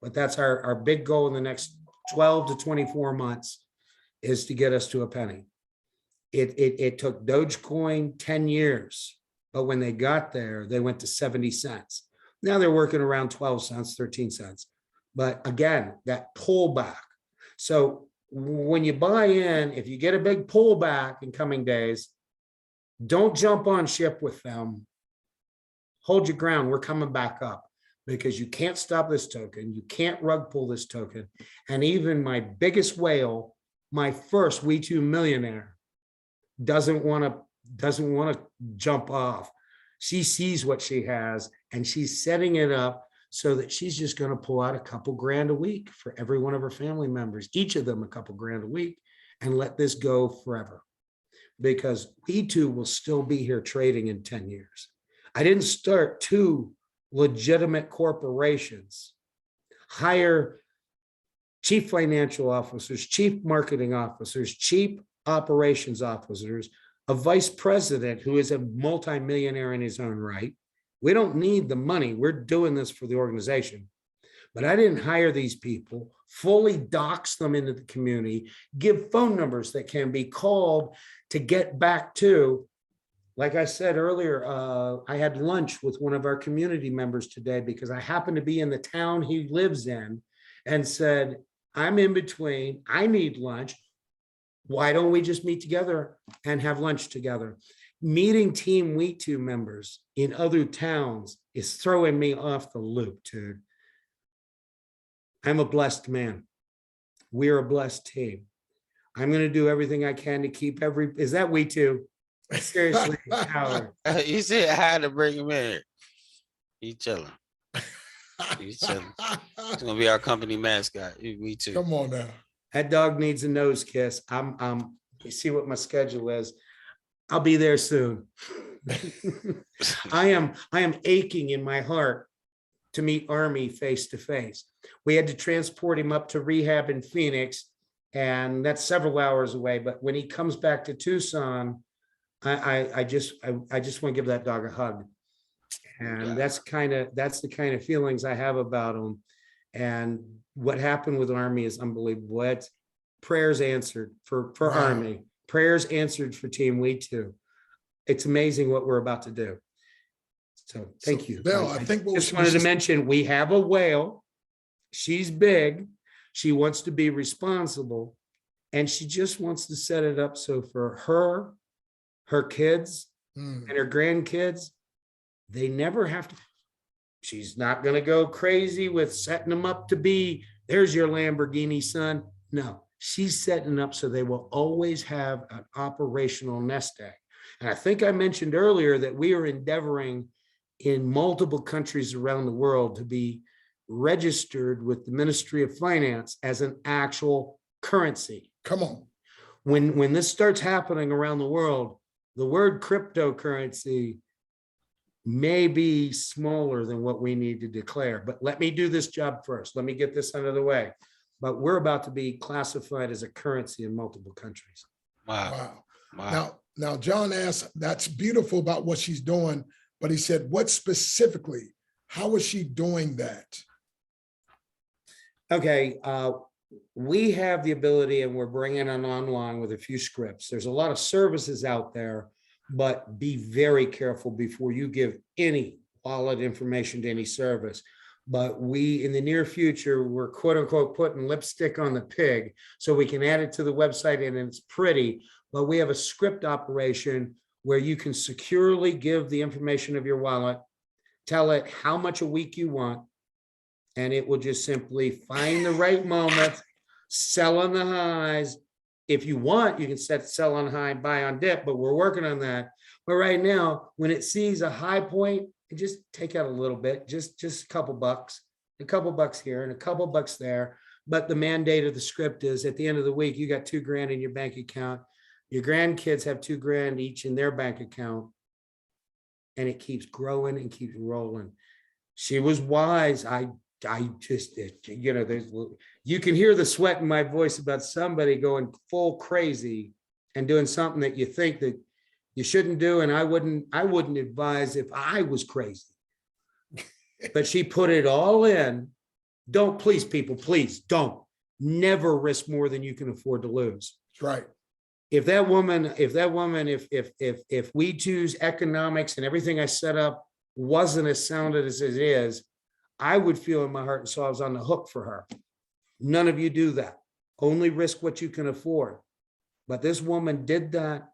But that's our big goal in the next 12 to 24 months is to get us to a penny. It took Dogecoin 10 years, but when they got there, they went to 70 cents. Now they're working around 12 cents, 13 cents. But again, that pullback. So when you buy in, if you get a big pullback in coming days, don't jump on ship with them. Hold your ground. We're coming back up because you can't stop this token. You can't rug pull this token. And even my biggest whale, my first We2 millionaire, doesn't want to jump off. She sees what she has and she's setting it up so that she's just going to pull out a couple grand a week for every one of her family members, each of them a couple grand a week, and let this go forever. Because We2 will still be here trading in 10 years. I didn't start 2 legitimate corporations, hire chief financial officers, chief marketing officers, chief operations officers, a vice president who is a multimillionaire in his own right. We don't need the money. We're doing this for the organization. But I didn't hire these people, fully dox them into the community, give phone numbers that can be called to get back to like I said earlier, I had lunch with one of our community members today because I happened to be in the town he lives in and said, I'm in between, I need lunch. Why don't we just meet together and have lunch together? Meeting Team We Two members in other towns is throwing me off the loop, dude. I'm a blessed man. We're a blessed team. I'm going to do everything I can to keep is that We Two? Seriously, Howard. You said I had to bring him in. He chilling. He's chilling. He's gonna be our company mascot. Me too. Come on now. That dog needs a nose kiss. You see what my schedule is. I'll be there soon. I am aching in my heart to meet Army face to face. We had to transport him up to rehab in Phoenix, and that's several hours away. But when he comes back to Tucson, I just want to give that dog a hug. And that's the kind of feelings I have about him. And what happened with Army is unbelievable. It's prayers answered for Wow. Army, prayers answered for Team We Two. It's amazing what we're about to do. So thank you. Bill, I think just wanted to mention we have a whale. She's big. She wants to be responsible, and she just wants to set it up so for her kids and her grandkids, they never have to. She's not going to go crazy with setting them up to be, there's your Lamborghini, son. No, she's setting up so they will always have an operational nest egg. And I think I mentioned earlier that we are endeavoring in multiple countries around the world to be registered with the Ministry of Finance as an actual currency. Come on. When this starts happening around the world, the word cryptocurrency may be smaller than what we need to declare, but let me do this job first. Let me get this out of the way. But we're about to be classified as a currency in multiple countries. Wow. Now John asked, that's beautiful about what she's doing, but he said, what specifically, how is she doing that? Okay, we have the ability, and we're bringing it online with a few scripts. There's a lot of services out there, but be very careful before you give any wallet information to any service. But we, in the near future, we're quote unquote putting lipstick on the pig so we can add it to the website and it's pretty, but we have a script operation where you can securely give the information of your wallet, tell it how much a week you want, and it will just simply find the right moment, sell on the highs. If you want, you can set sell on high, buy on dip, but we're working on that. But right now, when it sees a high point, just take out a little bit, just a couple bucks here and a couple bucks there. But the mandate of the script is at the end of the week, you got $2,000 in your bank account. Your grandkids have $2,000 each in their bank account. And it keeps growing and keeps rolling. She was wise. I just, you can hear the sweat in my voice about somebody going full crazy and doing something that you think that you shouldn't do. And I wouldn't advise if I was crazy, but she put it all in. Don't, please, people, please don't never risk more than you can afford to lose. That's right. If We Two's economics and everything I set up wasn't as sounded as it is, I would feel in my heart and soul I was on the hook for her. None of you do that. Only risk what you can afford. But this woman did that,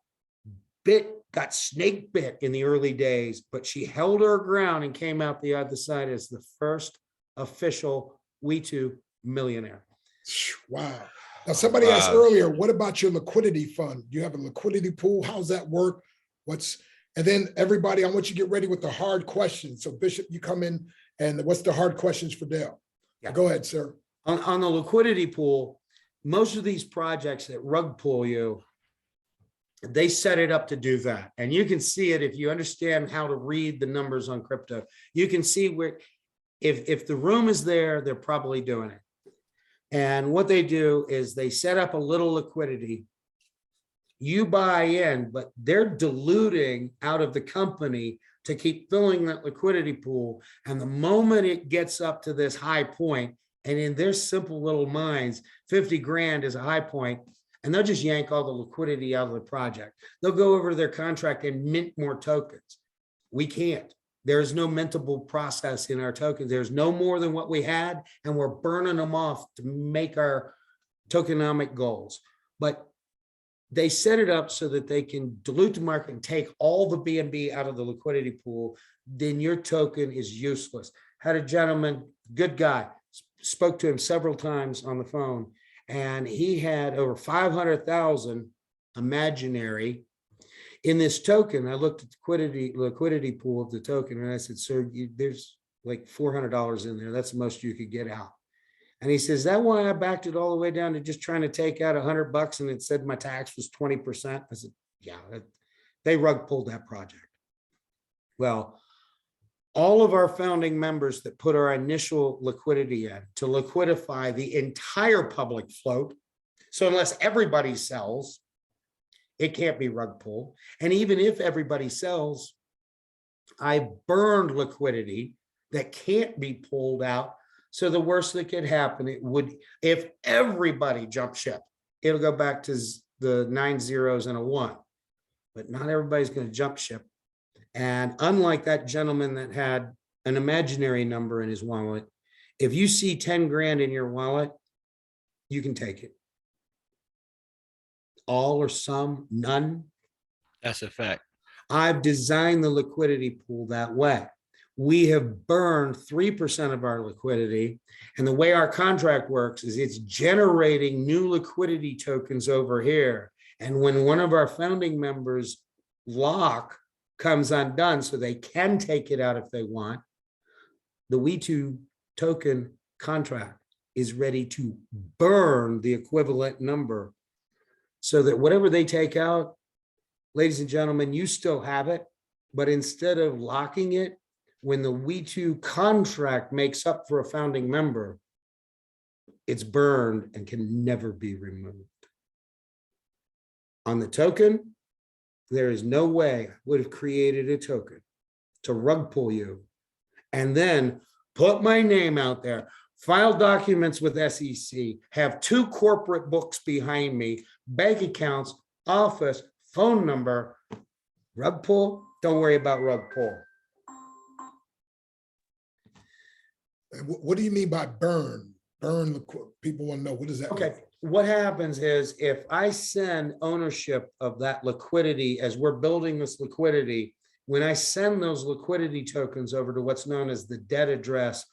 got snake bit in the early days, but she held her ground and came out the other side as the first official We Two millionaire. Wow. Now, somebody asked earlier, what about your liquidity fund? Do you have a liquidity pool? How's that work? And then everybody, I want you to get ready with the hard questions. So Bishop, you come in, and what's the hard questions for Dale? Yeah. Go ahead, sir. On the liquidity pool, most of these projects that rug pull you, they set it up to do that. And you can see it if you understand how to read the numbers on crypto. You can see where, if the room is there, they're probably doing it. And what they do is they set up a little liquidity. You buy in, but they're diluting out of the company to keep filling that liquidity pool. And the moment it gets up to this high point, and in their simple little minds, 50 grand is a high point, and they'll just yank all the liquidity out of the project. They'll go over to their contract and mint more tokens. We can't. There is no mintable process in our tokens. There's no more than what we had, and we're burning them off to make our tokenomic goals. But they set it up so that they can dilute the market and take all the BNB out of the liquidity pool. Then your token is useless. Had a gentleman, good guy, spoke to him several times on the phone, and he had over 500,000 imaginary in this token. I looked at the liquidity pool of the token, and I said, sir, there's like $400 in there. That's the most you could get out. And he says, that why I backed it all the way down to just trying to take out $100 and it said my tax was 20%. I said, yeah, they rug pulled that project. Well, all of our founding members that put our initial liquidity in to liquidify the entire public float. So unless everybody sells, it can't be rug pulled. And even if everybody sells, I burned liquidity that can't be pulled out. So the worst that could happen, it would, if everybody jumped ship, it'll go back to the 9 zeros and a 1, but not everybody's going to jump ship. And unlike that gentleman that had an imaginary number in his wallet, if you see 10 grand in your wallet, you can take it. All or some, none. That's a fact. I've designed the liquidity pool that way. We have burned 3% of our liquidity. And the way our contract works is it's generating new liquidity tokens over here. And when one of our founding members' lock comes undone, so they can take it out if they want, the We2 token contract is ready to burn the equivalent number so that whatever they take out, ladies and gentlemen, you still have it, but instead of locking it, when the We2 contract makes up for a founding member, it's burned and can never be removed. On the token, there is no way I would have created a token to rug pull you and then put my name out there, file documents with SEC, have 2 corporate books behind me, bank accounts, office, phone number, rug pull. Don't worry about rug pull. What do you mean by burn? Burn, people want to know, what does that mean? Okay, what happens is if I send ownership of that liquidity as we're building this liquidity, when I send those liquidity tokens over to what's known as the debt address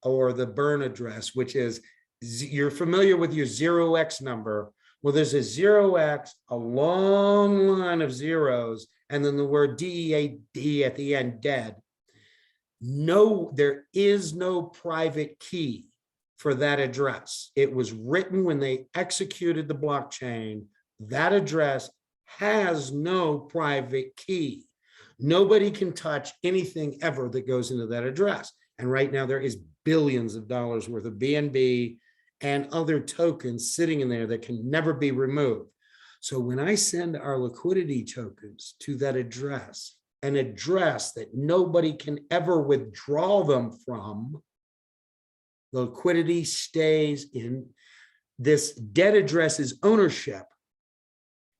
or the burn address, which is, you're familiar with your 0x number. Well, there's a 0x, a long line of zeros, and then the word DEAD at the end, dead. No, there is no private key for that address. It was written when they executed the blockchain. That address has no private key. Nobody can touch anything ever that goes into that address. And right now there is billions of dollars worth of BNB and other tokens sitting in there that can never be removed. So when I send our liquidity tokens to that address, an address that nobody can ever withdraw them from, the liquidity stays in this debt address's ownership,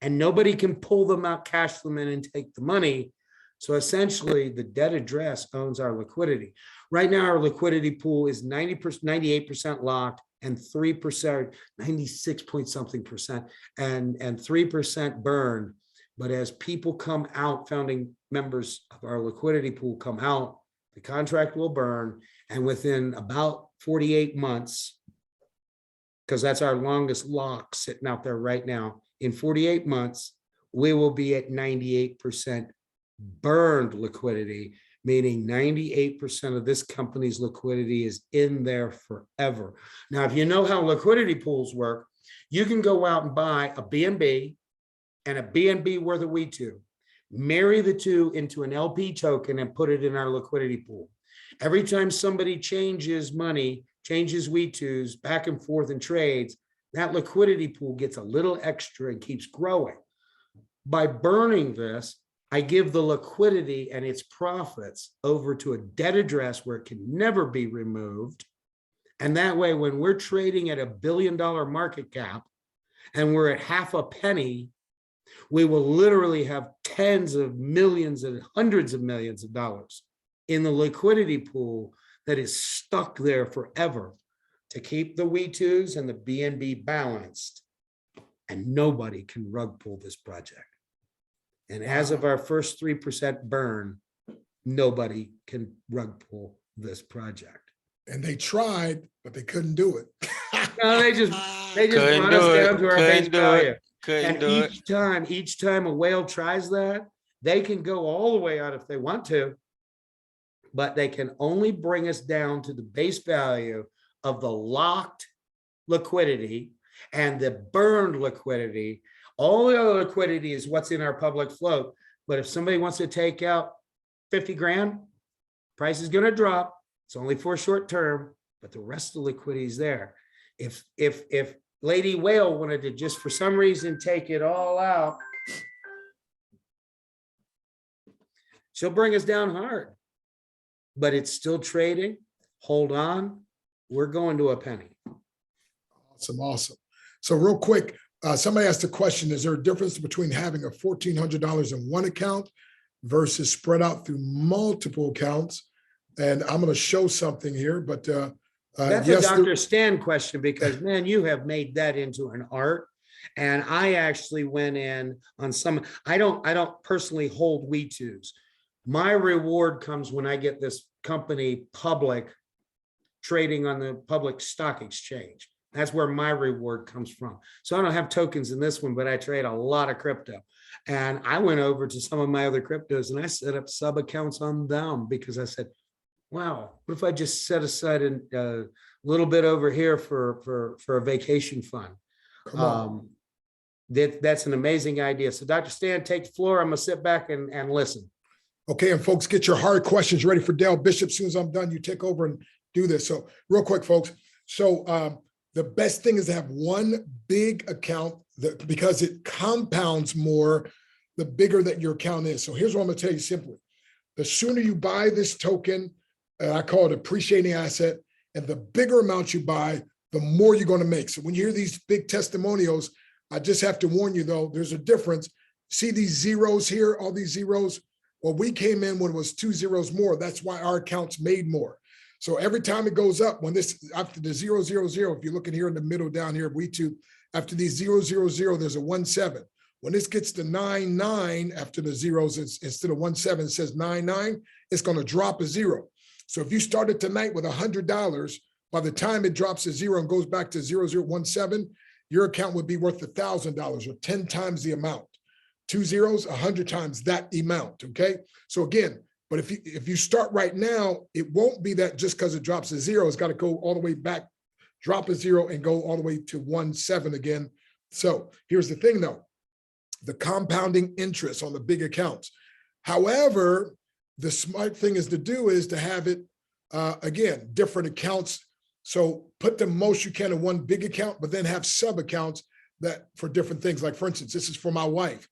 and nobody can pull them out, cash them in, and take the money. So essentially, the debt address owns our liquidity. Right now, our liquidity pool is 90%, 98% locked, and 3%, 96 point something percent, and 3% burned. But as people come out, founding members of our liquidity pool come out, the contract will burn. And within about 48 months, because that's our longest lock sitting out there right now, in 48 months, we will be at 98% burned liquidity, meaning 98% of this company's liquidity is in there forever. Now, if you know how liquidity pools work, you can go out and buy a BNB and a BNB worth of We2, marry the two into an LP token and put it in our liquidity pool. Every time somebody changes money, changes We2s back and forth in trades, that liquidity pool gets a little extra and keeps growing. By burning this, I give the liquidity and its profits over to a debt address where it can never be removed. And that way, when we're trading at $1 billion market cap, and we're at half a penny, we will literally have tens of millions and hundreds of millions of dollars in the liquidity pool that is stuck there forever to keep the W2s and the BNB balanced. And nobody can rug pull this project. And as of our first 3% burn, nobody can rug pull this project. And they tried, but they couldn't do it. No, they just Couldn't brought do us it. down to our Couldn't base do value. it. Couldn't And do it. each time a whale tries that, they can go all the way out if they want to, but they can only bring us down to the base value of the locked liquidity and the burned liquidity. All the other liquidity is what's in our public float. But if somebody wants to take out 50 grand, price is going to drop. It's only for short term, but the rest of the liquidity is there. If Lady Whale wanted to just for some reason take it all out, she'll bring us down hard. But it's still trading. Hold on. We're going to a penny. Awesome. So real quick, somebody asked the question, is there a difference between having a $1,400 in one account versus spread out through multiple accounts? And I'm going to show something here, but that's yes, a Dr. Stan question, because man, you have made that into an art. And I actually went in on some, I don't personally hold W2s. My reward comes when I get this company public, trading on the public stock exchange. That's where my reward comes from. So I don't have tokens in this one, but I trade a lot of crypto. And I went over to some of my other cryptos and I set up sub accounts on them because I said, wow, what if I just set aside a little bit over here for a vacation fund? That's an amazing idea. So Dr. Stan, take the floor. I'm gonna sit back and listen. Okay, and folks, get your hard questions ready for Dale Bishop. As soon as I'm done, you take over and do this. So real quick, folks. So the best thing is to have one big account because it compounds more the bigger that your account is. So here's what I'm gonna tell you simply. The sooner you buy this token, I call it appreciating asset, and the bigger amount you buy, the more you're gonna make. So when you hear these big testimonials, I just have to warn you though, there's a difference. See these zeros here, all these zeros? Well, we came in when it was 2 zeros more. That's why our accounts made more. So every time it goes up, when this, after the 000, if you're looking here in the middle down here, W2, after these 000, there's a 17. When this gets to 99 after the zeros, instead of 17, it says 99, it's going to drop a zero. So if you started tonight with $100, by the time it drops a zero and goes back to 0017, your account would be worth $1,000 or 10 times the amount. 2 zeros, 100 times that amount, okay? So again, but if you start right now, it won't be that just because it drops a zero, it's got to go all the way back, drop a zero and go all the way to 17 again. So here's the thing though, the compounding interest on the big accounts. However, the smart thing is to have it, again, different accounts. So put the most you can in one big account, but then have sub accounts that for different things. Like for instance, this is for my wife,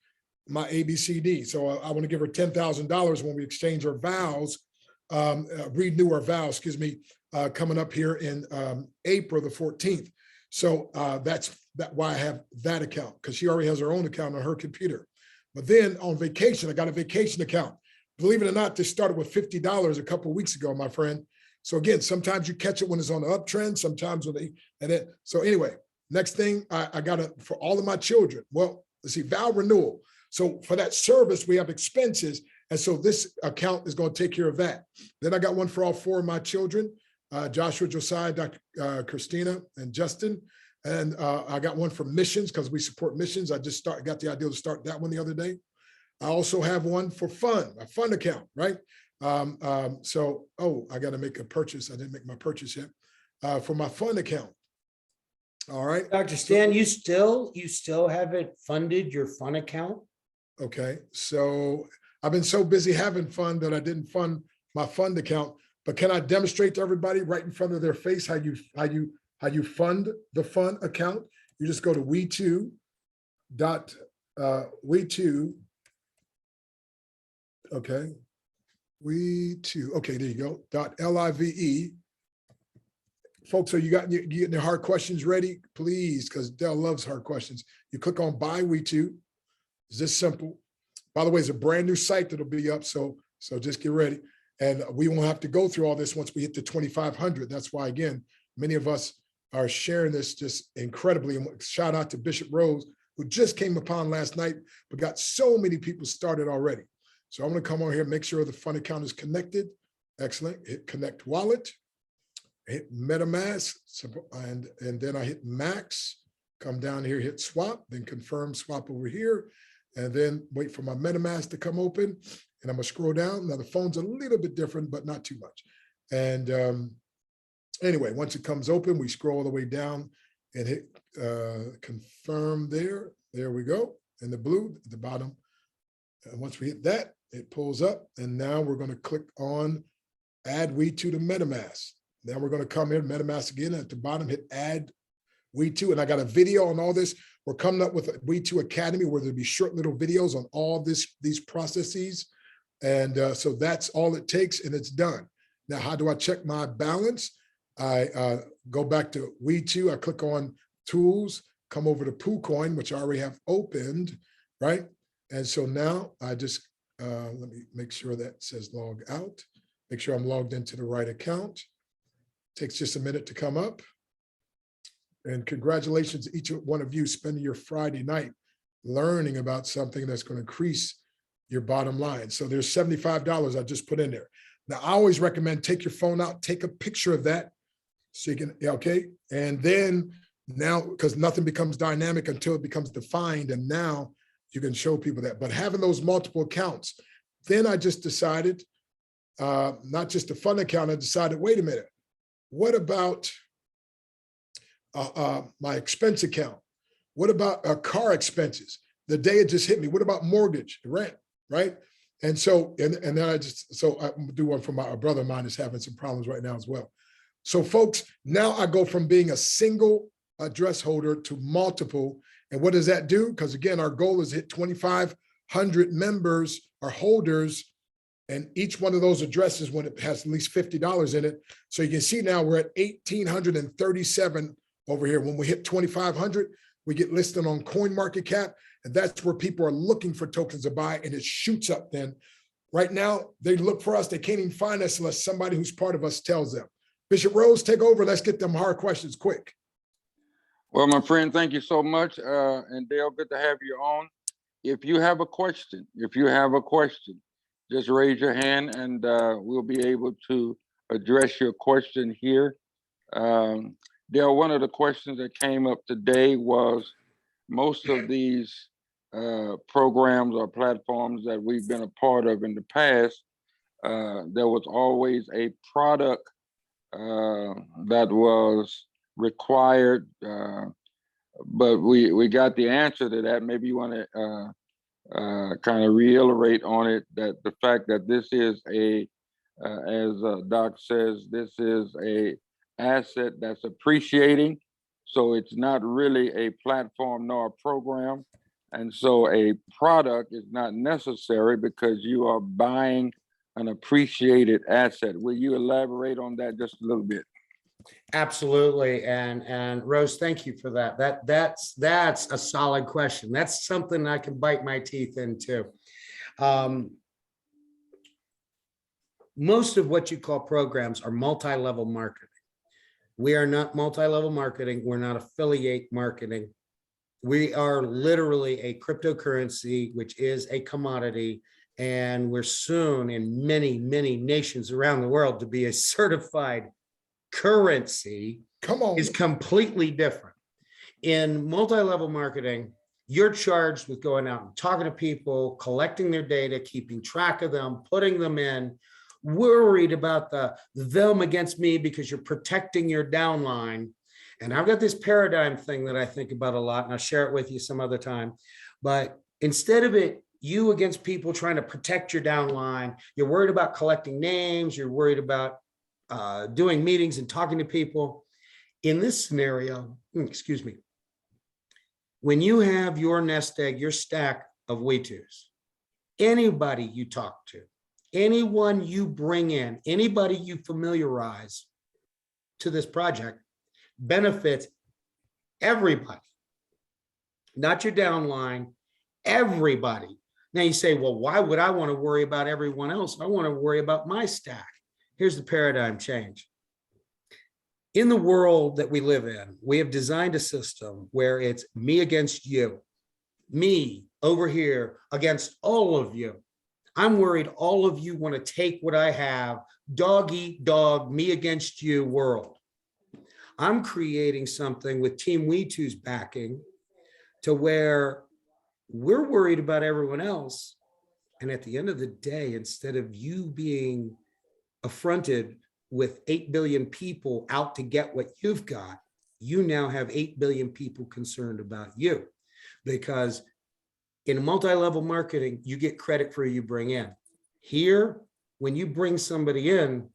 my ABCD. So I want to give her $10,000 when we exchange our vows, renew our vows, coming up here in April the 14th. So that's why I have that account, because she already has her own account on her computer. But then on vacation, I got a vacation account. Believe it or not, this started with $50 a couple of weeks ago, my friend. So again, sometimes you catch it when it's on the uptrend, sometimes when so anyway, next thing I got it for all of my children. Well, let's see, vow renewal. So for that service, we have expenses. And so this account is going to take care of that. Then I got one for all 4 of my children, Joshua, Josiah, Dr. Christina, and Justin. And I got one for missions because we support missions. I just got the idea to start that one the other day. I also have one for fun, a fun account, right? So, I got to make a purchase. I didn't make my purchase yet for my fun account. All right. Dr. Stan, you still haven't funded your fun account? Okay. So I've been so busy having fun that I didn't fund my fund account, but can I demonstrate to everybody right in front of their face how you fund the fun account? You just go to We2. Okay. We2. Okay, there you go. .live. folks, are you getting the hard questions ready? Please, because Dell loves hard questions. You click on buy We2. It's this simple. By the way, it's a brand new site that'll be up. So just get ready. And we won't have to go through all this once we hit the 2,500. That's why, again, many of us are sharing this just incredibly. And shout out to Bishop Rose, who just came upon last night, but got so many people started already. So I'm going to come on here, make sure the fund account is connected. Excellent. Hit connect wallet, hit MetaMask, and then I hit max, come down here, hit swap, then confirm swap over here, and then wait for my MetaMask to come open. And I'm gonna scroll down. Now the phone's a little bit different, but not too much. And anyway, once it comes open, we scroll all the way down and hit confirm there. There we go. In the blue at the bottom. And once we hit that, it pulls up. And now we're going to click on add We2 to MetaMask. Then we're going to come here, MetaMask again at the bottom, hit add We2. And I got a video on all this. We're coming up with a We2 Academy where there'll be short little videos on all these processes. And so that's all it takes and it's done. Now, how do I check my balance? I go back to We2, I click on tools, come over to PooCoin, which I already have opened, right? And so now I just, let me make sure that says log out, make sure I'm logged into the right account. Takes just a minute to come up. And congratulations to each one of you spending your Friday night learning about something that's going to increase your bottom line. So there's $75 I just put in there. Now, I always recommend take your phone out, take a picture of that so you can, okay? And then now, because nothing becomes dynamic until it becomes defined, and now you can show people that. But having those multiple accounts, then I just decided, not just a fund account, I decided, wait a minute, what about my expense account? What about car expenses? The day it just hit me, what about mortgage, rent, right? And so, and then I do one for a brother of mine is having some problems right now as well. So folks, now I go from being a single address holder to multiple. And what does that do? Because again, our goal is hit 2,500 members or holders, and each one of those addresses when it has at least $50 in it. So you can see now we're at 1,837 over here. When we hit 2,500, we get listed on CoinMarketCap, and that's where people are looking for tokens to buy, and it shoots up then. Right now, they look for us. They can't even find us unless somebody who's part of us tells them. Bishop Rose, take over. Let's get them hard questions quick. Well, my friend, thank you so much. And Dale, good to have you on. If you have a question, just raise your hand and we'll be able to address your question here. Dale, one of the questions that came up today was most of these programs or platforms that we've been a part of in the past, there was always a product that was required, but we got the answer to that. Maybe you want to kind of reiterate on it, that the fact that this is as Doc says, this is a asset that's appreciating. So it's not really a platform nor a program. And so a product is not necessary because you are buying an appreciated asset. Will you elaborate on that just a little bit? Absolutely. And Rose, thank you for that. That's a solid question. That's something I can bite my teeth into. Most of what you call programs are multi-level marketing. We are not multi-level marketing. We're not affiliate marketing. We are literally a cryptocurrency, which is a commodity. And we're soon in many, many nations around the world to be a certified currency. Come on. Is completely different. In multi-level marketing, you're charged with going out and talking to people, collecting their data, keeping track of them, putting them in, worried about them against me because you're protecting your downline. And I've got this paradigm thing that I think about a lot, and I'll share it with you some other time. But instead of it, you against people trying to protect your downline, you're worried about collecting names, you're worried about doing meetings and talking to people. In this scenario, excuse me, when you have your nest egg, your stack of We2s, anybody you talk to, anyone you bring in, anybody you familiarize to this project benefits everybody, not your downline, everybody. Now you say, well, why would I want to worry about everyone else? I want to worry about my stack. Here's the paradigm change. In the world that we live in, we have designed a system where it's me against you, me over here against all of you. I'm worried all of you want to take what I have, dog eat dog, me against you world. I'm creating something with Team We2's backing to where we're worried about everyone else. And at the end of the day, instead of you being affronted with 8 billion people out to get what you've got, you now have 8 billion people concerned about you. Because in multi-level marketing, you get credit for who you bring in. Here, when you bring somebody in,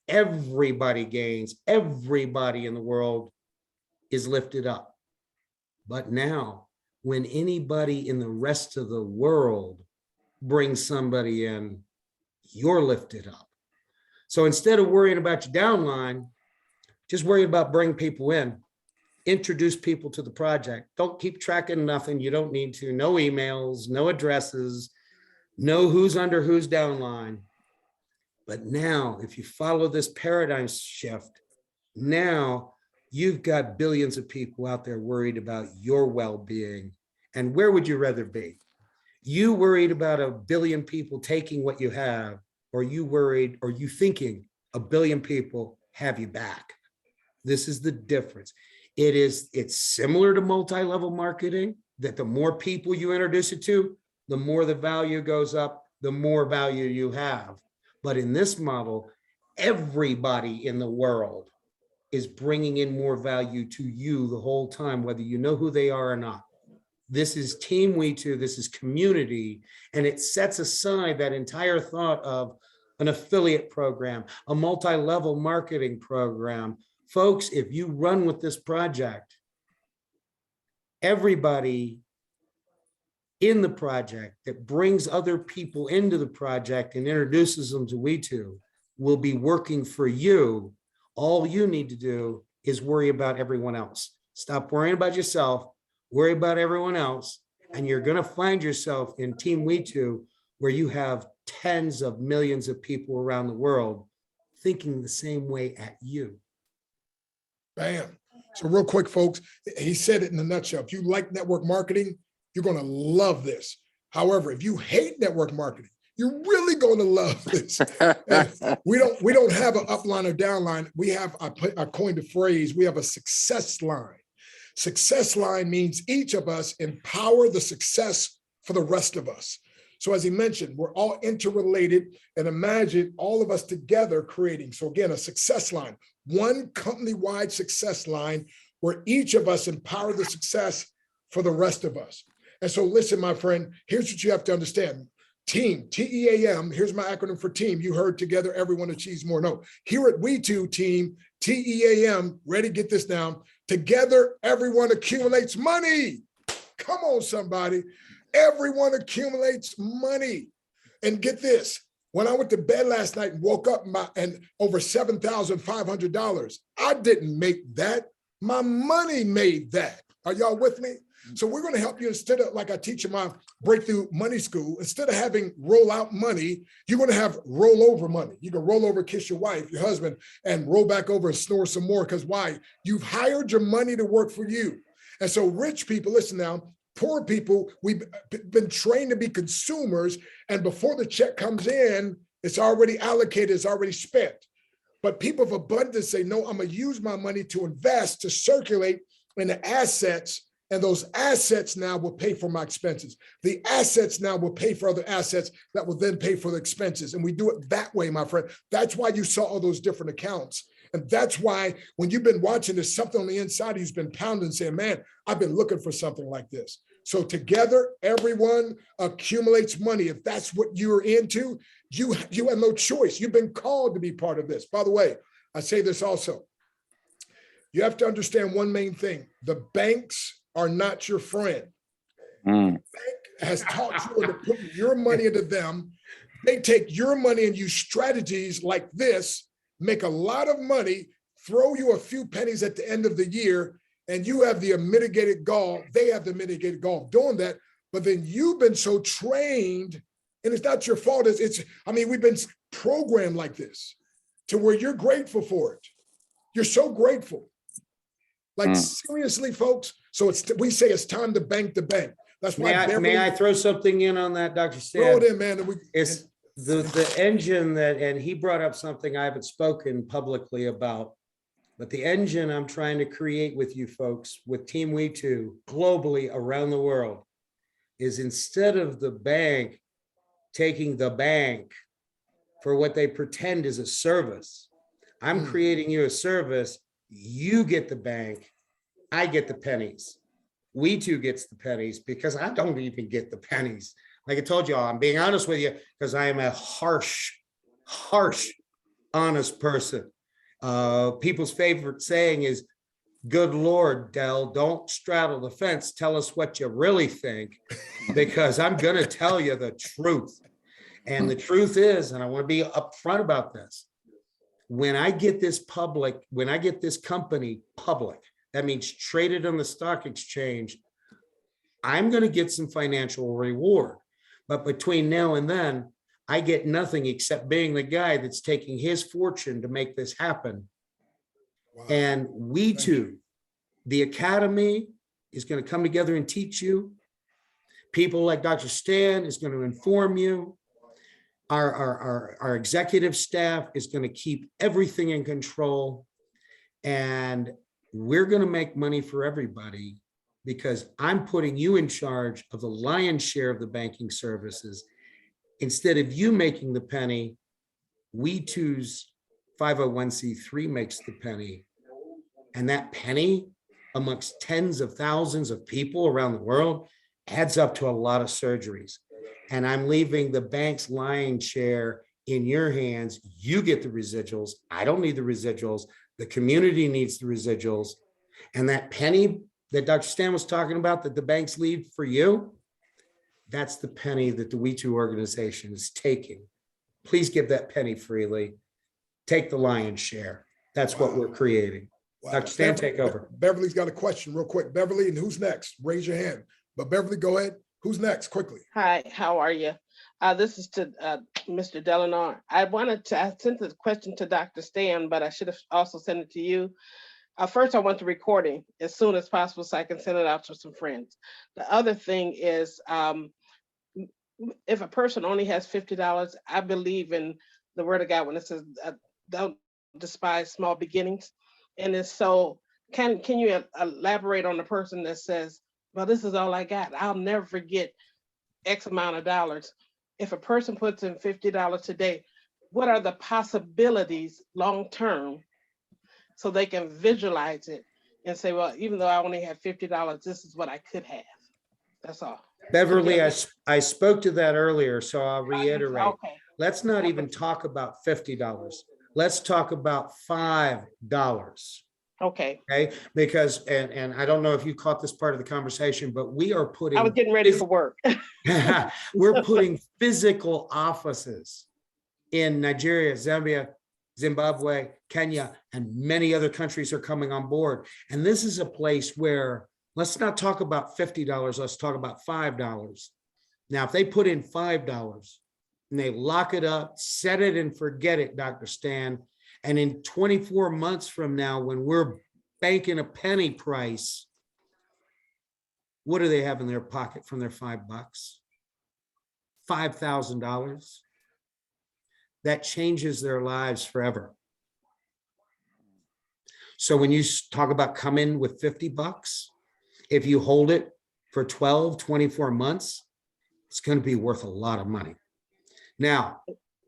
everybody gains, everybody in the world is lifted up. But now, when anybody in the rest of the world brings somebody in, you're lifted up. So instead of worrying about your downline, just worry about bringing people in, introduce people to the project. Don't keep tracking nothing you don't need to. No emails, no addresses, know who's under whose downline. But now, if you follow this paradigm shift, now you've got billions of people out there worried about your well-being. And where would you rather be? You worried about a billion people taking what you have, or you worried, or you thinking a billion people have you back? This is the difference. It's similar to multi-level marketing, that the more people you introduce it to, the more the value goes up, the more value you have. But in this model, everybody in the world is bringing in more value to you the whole time, whether you know who they are or not. This is Team We2, this is community, and it sets aside that entire thought of an affiliate program, a multi-level marketing program. Folks, if you run with this project, everybody in the project that brings other people into the project and introduces them to We2 will be working for you. All you need to do is worry about everyone else. Stop worrying about yourself, worry about everyone else, and you're going to find yourself in Team We2 where you have tens of millions of people around the world thinking the same way at you. Bam. So real quick, folks, he said it in a nutshell. If you like network marketing, you're going to love this. However, if you hate network marketing, you're really going to love this. we don't have an upline or downline. We have, I coined a phrase, we have a success line. Success line means each of us empower the success for the rest of us. So as he mentioned, we're all interrelated, and imagine all of us together creating. So again, a success line, one company-wide success line where each of us empower the success for the rest of us. And so listen, my friend, here's what you have to understand. Team, T-E-A-M, here's my acronym for team. You heard together, everyone achieves more. No, here at We2 team, T-E-A-M, ready, get this down. Together, everyone accumulates money. Come on, somebody. Everyone accumulates money. And get this, when I went to bed last night and woke up and over $7,500, I didn't make that. My money made that. Are y'all with me? So we're going to help you, instead of, like I teach in my Breakthrough Money School, instead of having roll out money, you're going to have roll over money. You can roll over, kiss your wife, your husband, and roll back over and snore some more. Because why? You've hired your money to work for you. And so rich people, listen now, poor people, we've been trained to be consumers. And before the check comes in, it's already allocated, it's already spent. But people of abundance say, no, I'm going to use my money to invest, to circulate in the assets. And those assets now will pay for my expenses. The assets now will pay for other assets that will then pay for the expenses. And we do it that way, my friend. That's why you saw all those different accounts. And that's why when you've been watching, there's something on the inside who's been pounding, saying, man, I've been looking for something like this. So together, everyone accumulates money. If that's what you're into, you have no choice. You've been called to be part of this. By the way, I say this also. You have to understand one main thing. The banks are not your friend. The bank has taught you to put your money into them. They take your money and use strategies like this, make a lot of money, throw you a few pennies at the end of the year, and you have the mitigated gall, they have the mitigated gall of doing that. But then you've been so trained, and it's not your fault. I mean, we've been programmed like this to where you're grateful for it. You're so grateful. Like seriously, folks. So we say it's time to bank the bank. That's why. May I throw something in on that, Dr. Stan? Throw it in, man. It's the engine that, and he brought up something I haven't spoken publicly about, but the engine I'm trying to create with you folks, with Team We2 globally around the world, is instead of the bank taking the bank for what they pretend is a service, I'm creating you a service. You get the bank, I get the pennies. We2 gets the pennies because I don't even get the pennies. Like I told y'all, I'm being honest with you because I am a harsh, honest person. People's favorite saying is, good Lord, Del, don't straddle the fence. Tell us what you really think, because I'm going to tell you the truth. And the truth is, and I want to be upfront about this, when I get this company public, that means traded on the stock exchange, I'm going to get some financial reward. But between now and then, I get nothing except being the guy that's taking his fortune to make this happen. Wow. And We2, the academy, is going to come together and teach you. People like Dr. Stan is going to inform you. Our executive staff is going to keep everything in control. And we're going to make money for everybody because I'm putting you in charge of the lion's share of the banking services. Instead of you making the penny, We2's 501c3 makes the penny. And that penny amongst tens of thousands of people around the world adds up to a lot of surgeries. And I'm leaving the bank's lion's share in your hands. You get the residuals. I don't need the residuals. The community needs the residuals. And that penny that Dr. Stan was talking about that the banks leave for you, that's the penny that the We2 organization is taking. Please give that penny freely. Take the lion's share. That's what we're creating. Wow. Dr. Stan, take over. Beverly's got a question real quick. Beverly, and who's next? Raise your hand. But Beverly, go ahead. Who's next? Quickly. Hi, how are you? This is to Mr. Delano. I sent this question to Dr. Stan, but I should have also sent it to you. First, I want the recording as soon as possible so I can send it out to some friends. The other thing is, if a person only has $50, I believe in the word of God when it says, don't despise small beginnings. And it's so, can you elaborate on the person that says, well, this is all I got. I'll never forget X amount of dollars. If a person puts in $50 today, what are the possibilities long-term so they can visualize it and say, well, even though I only have $50, this is what I could have. That's all. Beverly, I spoke to that earlier, so I'll reiterate. Okay. Let's not even talk about $50. Let's talk about $5. Okay. Okay. Because, and I don't know if you caught this part of the conversation, but we are putting. I was getting ready for work. We're putting physical offices in Nigeria, Zambia, Zimbabwe, Kenya, and many other countries are coming on board. And this is a place where let's not talk about $50. Let's talk about $5. Now, if they put in $5 and they lock it up, set it and forget it, Dr. Stan, and in 24 months from now, when we're banking a penny price, what do they have in their pocket from their $5? $5,000. That changes their lives forever. So when you talk about come in with $50, if you hold it for 12, 24 months, it's going to be worth a lot of money. Now,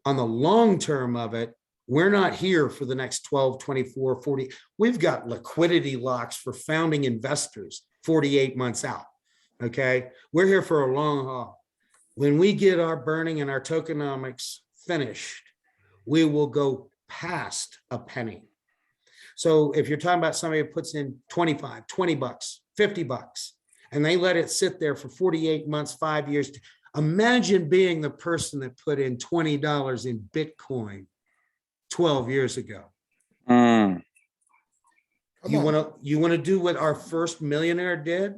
on the long term of it, we're not here for the next 12, 24, 40. We've got liquidity locks for founding investors 48 months out. Okay. We're here for a long haul. When we get our burning and our tokenomics finished, we will go past a penny. So if you're talking about somebody who puts in 25, $20, $50, and they let it sit there for 48 months, 5 years, imagine being the person that put in $20 in Bitcoin 12 years ago. Come You on. want to do what our first millionaire did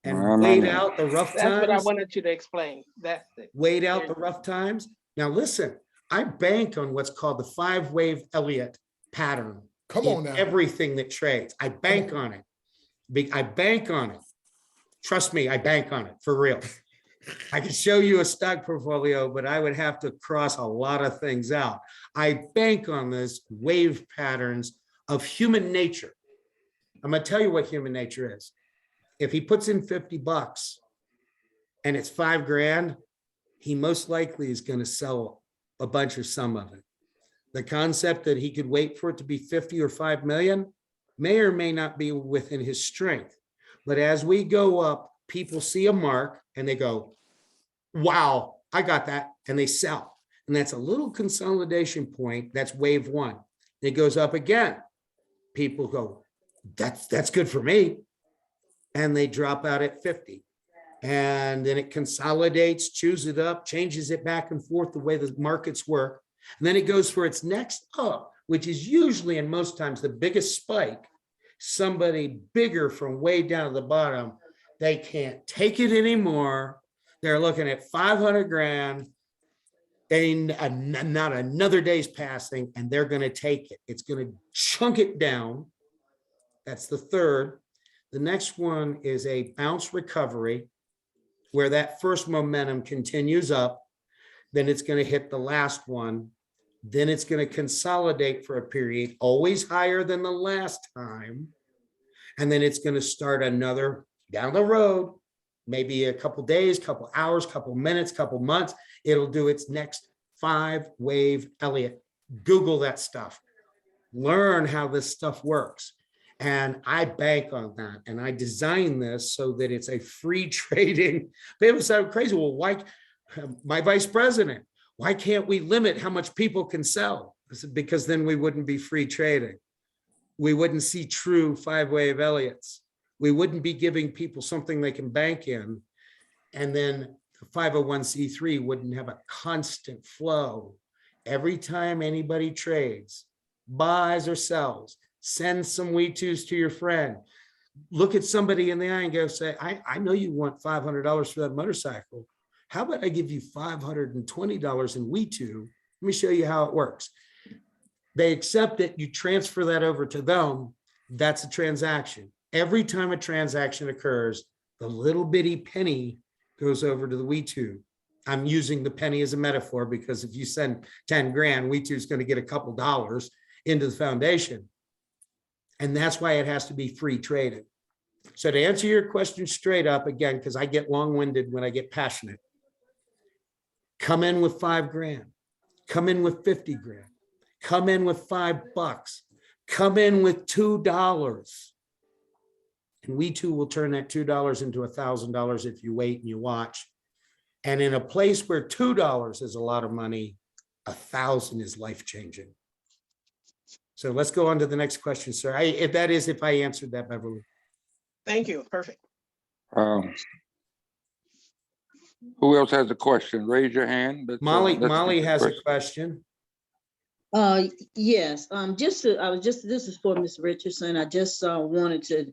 and No, no, wait no. out the rough That's what I times? wanted you to explain. That's it. Wait out the rough times. Now listen, I bank on what's called the 5-wave Elliott pattern. Come in on now. everything that trades. I bank on it. I bank on it. Trust me, I bank on it for real. I could show you a stock portfolio, but I would have to cross a lot of things out. I bank on this wave patterns of human nature. I'm going to tell you what human nature is. If he puts in 50 bucks and it's 5 grand, he most likely is going to sell a bunch or some of it. The concept that he could wait for it to be 50 or 5 million may or may not be within his strength. But as we go up, people see a mark and they go, wow, I got that. And they sell. And that's a little consolidation point. That's wave one. It goes up again. People go, that's good for me. And they drop out at 50. And then it consolidates, chews it up, changes it back and forth the way the markets work. And then it goes for its next up, which is usually and most times the biggest spike. Somebody bigger from way down at the bottom, they can't take it anymore. They're looking at 500 grand and not another day's passing and they're going to take it. It's going to chunk it down. That's the third. The next one is a bounce recovery where that first momentum continues up. Then it's going to hit the last one. Then it's going to consolidate for a period, always higher than the last time. And then it's going to start another down the road, maybe a couple days, couple hours, couple minutes, couple months. It'll do its next 5-wave Elliott. Google that stuff. Learn how this stuff works. And I bank on that. And I design this so that it's a free trading. People sound crazy. Well, why, my vice president, why can't we limit how much people can sell? I said, because then we wouldn't be free trading. We wouldn't see true 5-wave Elliots. We wouldn't be giving people something they can bank in. And then the 501c3 wouldn't have a constant flow. Every time anybody trades, buys or sells, send some We-Twos to your friend. Look at somebody in the eye and go say, I know you want $500 for that motorcycle. How about I give you $520 in We-Two? Let me show you how it works. They accept it. You transfer that over to them. That's a transaction. Every time a transaction occurs, the little bitty penny goes over to the We-Two. I'm using the penny as a metaphor because if you send 10 grand, We-Two is going to get a couple dollars into the foundation. And that's why it has to be free trading. So to answer your question straight up again, because I get long-winded when I get passionate, come in with 5 grand, come in with 50 grand, come in with $5, come in with $2. And We-Two will turn that $2 into $1,000 if you wait and you watch. And in a place where $2 is a lot of money, 1,000 is life-changing. So let's go on to the next question, sir. If I answered that, Beverly. Thank you. Perfect. Who else has a question? Raise your hand. Molly has a question. Yes, this is for Ms. Richardson. I just wanted to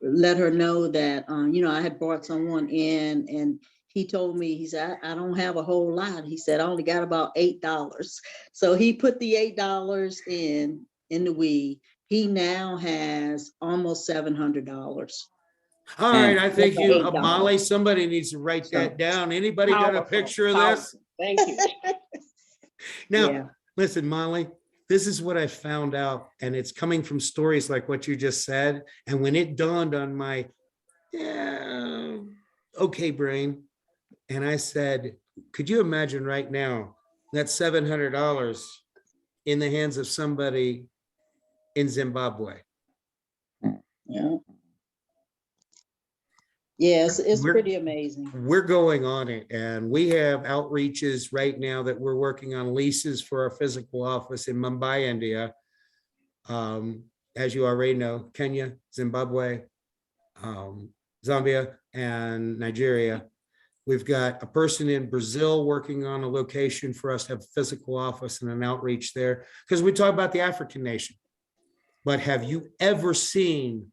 let her know that I had brought someone in and he told me, he said, I don't have a whole lot. He said, I only got about $8. So he put the $8 in the we. He now has almost $700. All right, I think you, $8. Molly, somebody needs to write that down. Anybody got a picture of this? Thank you. Now, Yeah. listen, Molly, this is what I found out, and it's coming from stories like what you just said. And when it dawned on my, okay, brain, and I said, could you imagine right now that $700 in the hands of somebody in Zimbabwe? Yeah. Yes, it's pretty amazing. We're going on it, and we have outreaches right now that we're working on leases for our physical office in Mumbai, India. As you already know, Kenya, Zimbabwe, Zambia, and Nigeria. We've got a person in Brazil working on a location for us to have a physical office and an outreach there, because we talk about the African nation. But have you ever seen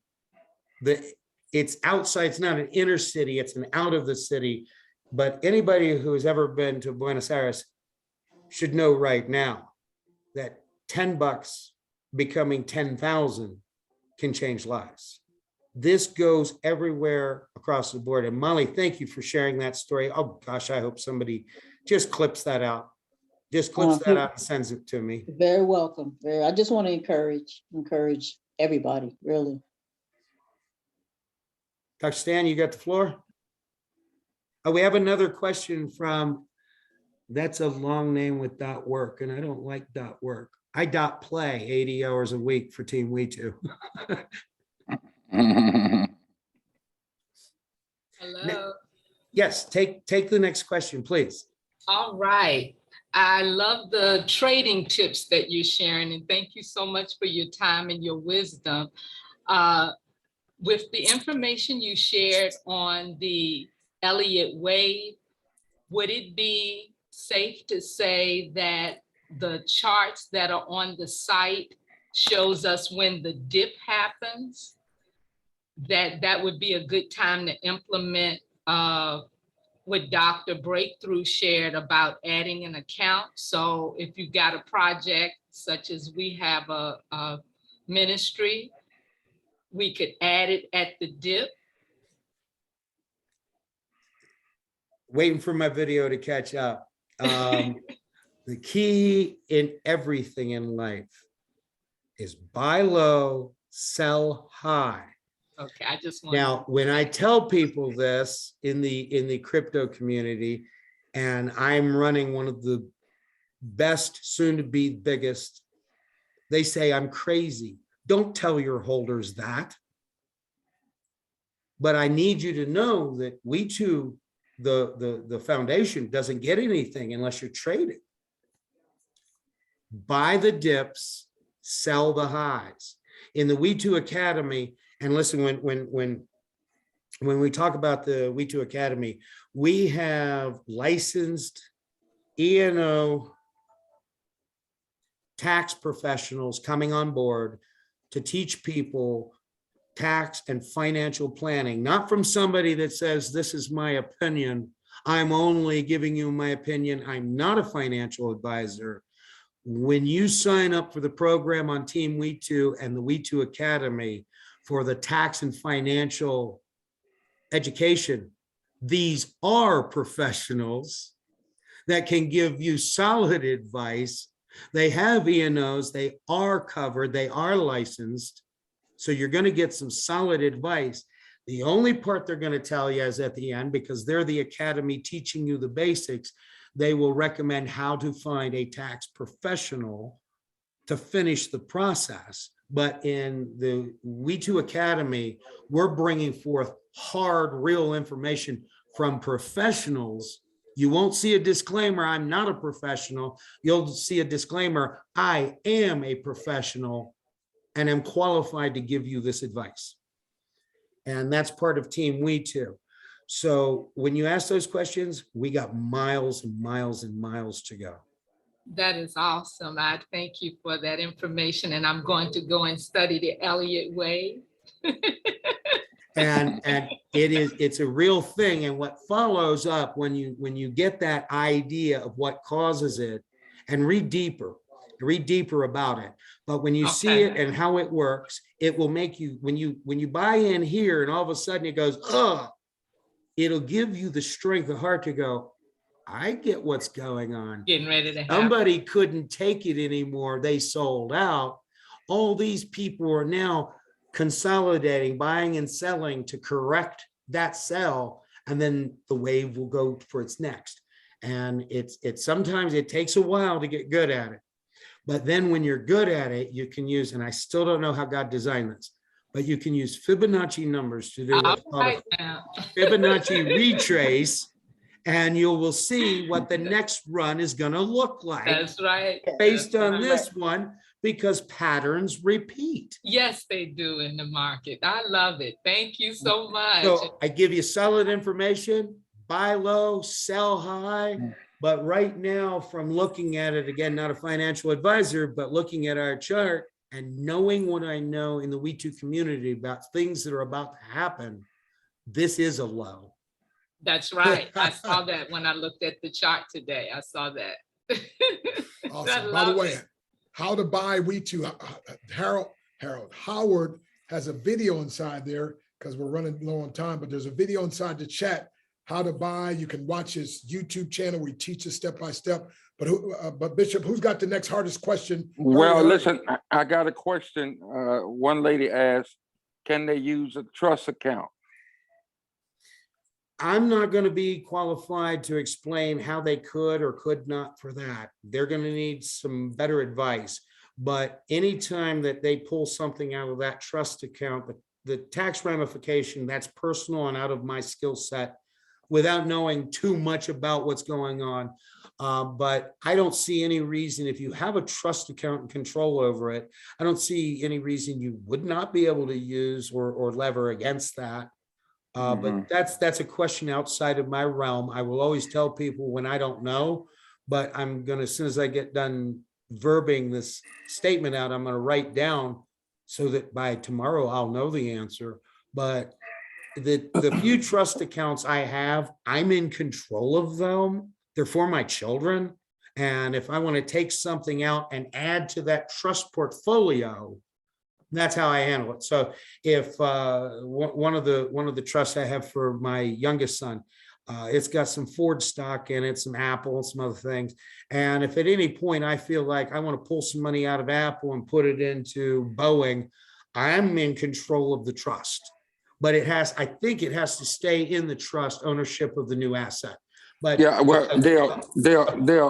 it's outside, it's not an inner city, it's an out of the city. But anybody who has ever been to Buenos Aires should know right now that $10 becoming 10,000 can change lives. This goes everywhere across the board. And Molly, thank you for sharing that story. Oh gosh, I hope somebody just clips that out. Just clips that out and sends it to me. Very welcome. I just want to encourage everybody, really. Dr. Stan, you got the floor. Oh, we have another question from, that's a long name with .work, and I don't like .work. I .play 80 hours a week for Team We Too. Hello. Yes, take the next question, please. All right. I love the trading tips that you're sharing, and thank you so much for your time and your wisdom. With the information you shared on the Elliott wave, would it be safe to say that the charts that are on the site shows us when the dip happens? That would be a good time to implement what Dr. Breakthrough shared about adding an account. So if you got a project, such as we have a ministry, we could add it at the dip. Waiting for my video to catch up. The key in everything in life is buy low, sell high. Okay, I just want Now, when I tell people this in the crypto community, and I'm running one of the best, soon to be biggest, they say I'm crazy. Don't tell your holders that. But I need you to know that we too, the foundation doesn't get anything unless you're trading. Buy the dips, sell the highs. In the We2 Academy, and listen, when we talk about the We2 Academy, we have licensed E&O tax professionals coming on board to teach people tax and financial planning, not from somebody that says, this is my opinion. I'm only giving you my opinion. I'm not a financial advisor. When you sign up for the program on Team We2 and the We2 Academy for the tax and financial education, these are professionals that can give you solid advice. They have E&Os, they are covered, they are licensed. So you're going to get some solid advice. The only part they're going to tell you is at the end, because they're the academy teaching you the basics, they will recommend how to find a tax professional to finish the process. But in the We2 Academy, we're bringing forth hard, real information from professionals. You won't see a disclaimer, I'm not a professional. You'll see a disclaimer, I am a professional and am qualified to give you this advice. And that's part of Team We2. So when you ask those questions, we got miles and miles and miles to go. That is awesome. I thank you for that information, and I'm going to go and study the Elliott wave. and it's a real thing. And what follows up when you get that idea of what causes it, and read deeper about it. But when you see it and how it works, it will make you, when you buy in here and all of a sudden it goes, it'll give you the strength of heart to go, I get what's going on. Getting ready to happen. Somebody couldn't take it anymore. They sold out. All these people are now consolidating, buying and selling to correct that sell. And then the wave will go for its next. And it's sometimes it takes a while to get good at it. But then when you're good at it, you can use, and I still don't know how God designed this, but you can use Fibonacci numbers to do what's called a Fibonacci retrace, and you will see what the next run is going to look like. That's right. Based on this one, because patterns repeat. Yes, they do in the market. I love it. Thank you so much. So I give you solid information, buy low, sell high. But right now, from looking at it, again, not a financial advisor, but looking at our chart, and knowing what I know in the We2 community about things that are about to happen, this is a low. That's right. I saw that when I looked at the chart today. I saw that. I Awesome. By the love way, it. how to buy We2, Howard has a video inside there because we're running low on time, but there's a video inside the chat, how to buy. You can watch his YouTube channel where he teaches step by step. But Bishop, who's got the next hardest question? Well, Hurry. listen, I got a question. One lady asked, can they use a trust account? I'm not going to be qualified to explain how they could or could not for that. They're going to need some better advice. But anytime that they pull something out of that trust account, the tax ramification, that's personal and out of my skill set without knowing too much about what's going on. But I don't see any reason, if you have a trust account and control over it, I don't see any reason you would not be able to use or lever against that. But that's a question outside of my realm. I will always tell people when I don't know, but I'm gonna, as soon as I get done verbing this statement out, I'm gonna write down so that by tomorrow I'll know the answer. But the few trust accounts I have, I'm in control of them. They're for my children. And if I want to take something out and add to that trust portfolio, that's how I handle it. So if one of the trusts I have for my youngest son, it's got some Ford stock in it, some Apple, some other things. And if at any point I feel like I want to pull some money out of Apple and put it into Boeing, I'm in control of the trust. But I think it has to stay in the trust ownership of the new asset. But yeah, well, they'll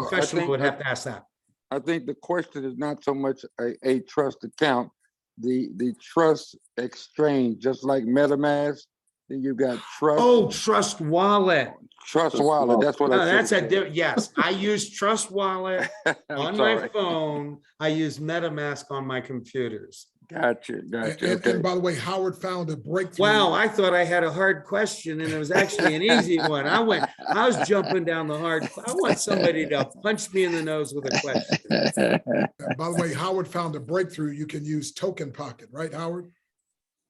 professional would have to ask that. I think the question is not so much a trust account, the trust exchange, just like MetaMask. Then you got trust. Oh, Trust Wallet. Trust Wallet. That's what I That's said. yes. I use Trust Wallet on my phone. I use MetaMask on my computers. Gotcha. And by the way, Howard found a breakthrough. Wow, I thought I had a hard question and it was actually an easy one. I was jumping down the hard. I want somebody to punch me in the nose with a question. By the way, Howard found a breakthrough. You can use Token Pocket, right, Howard?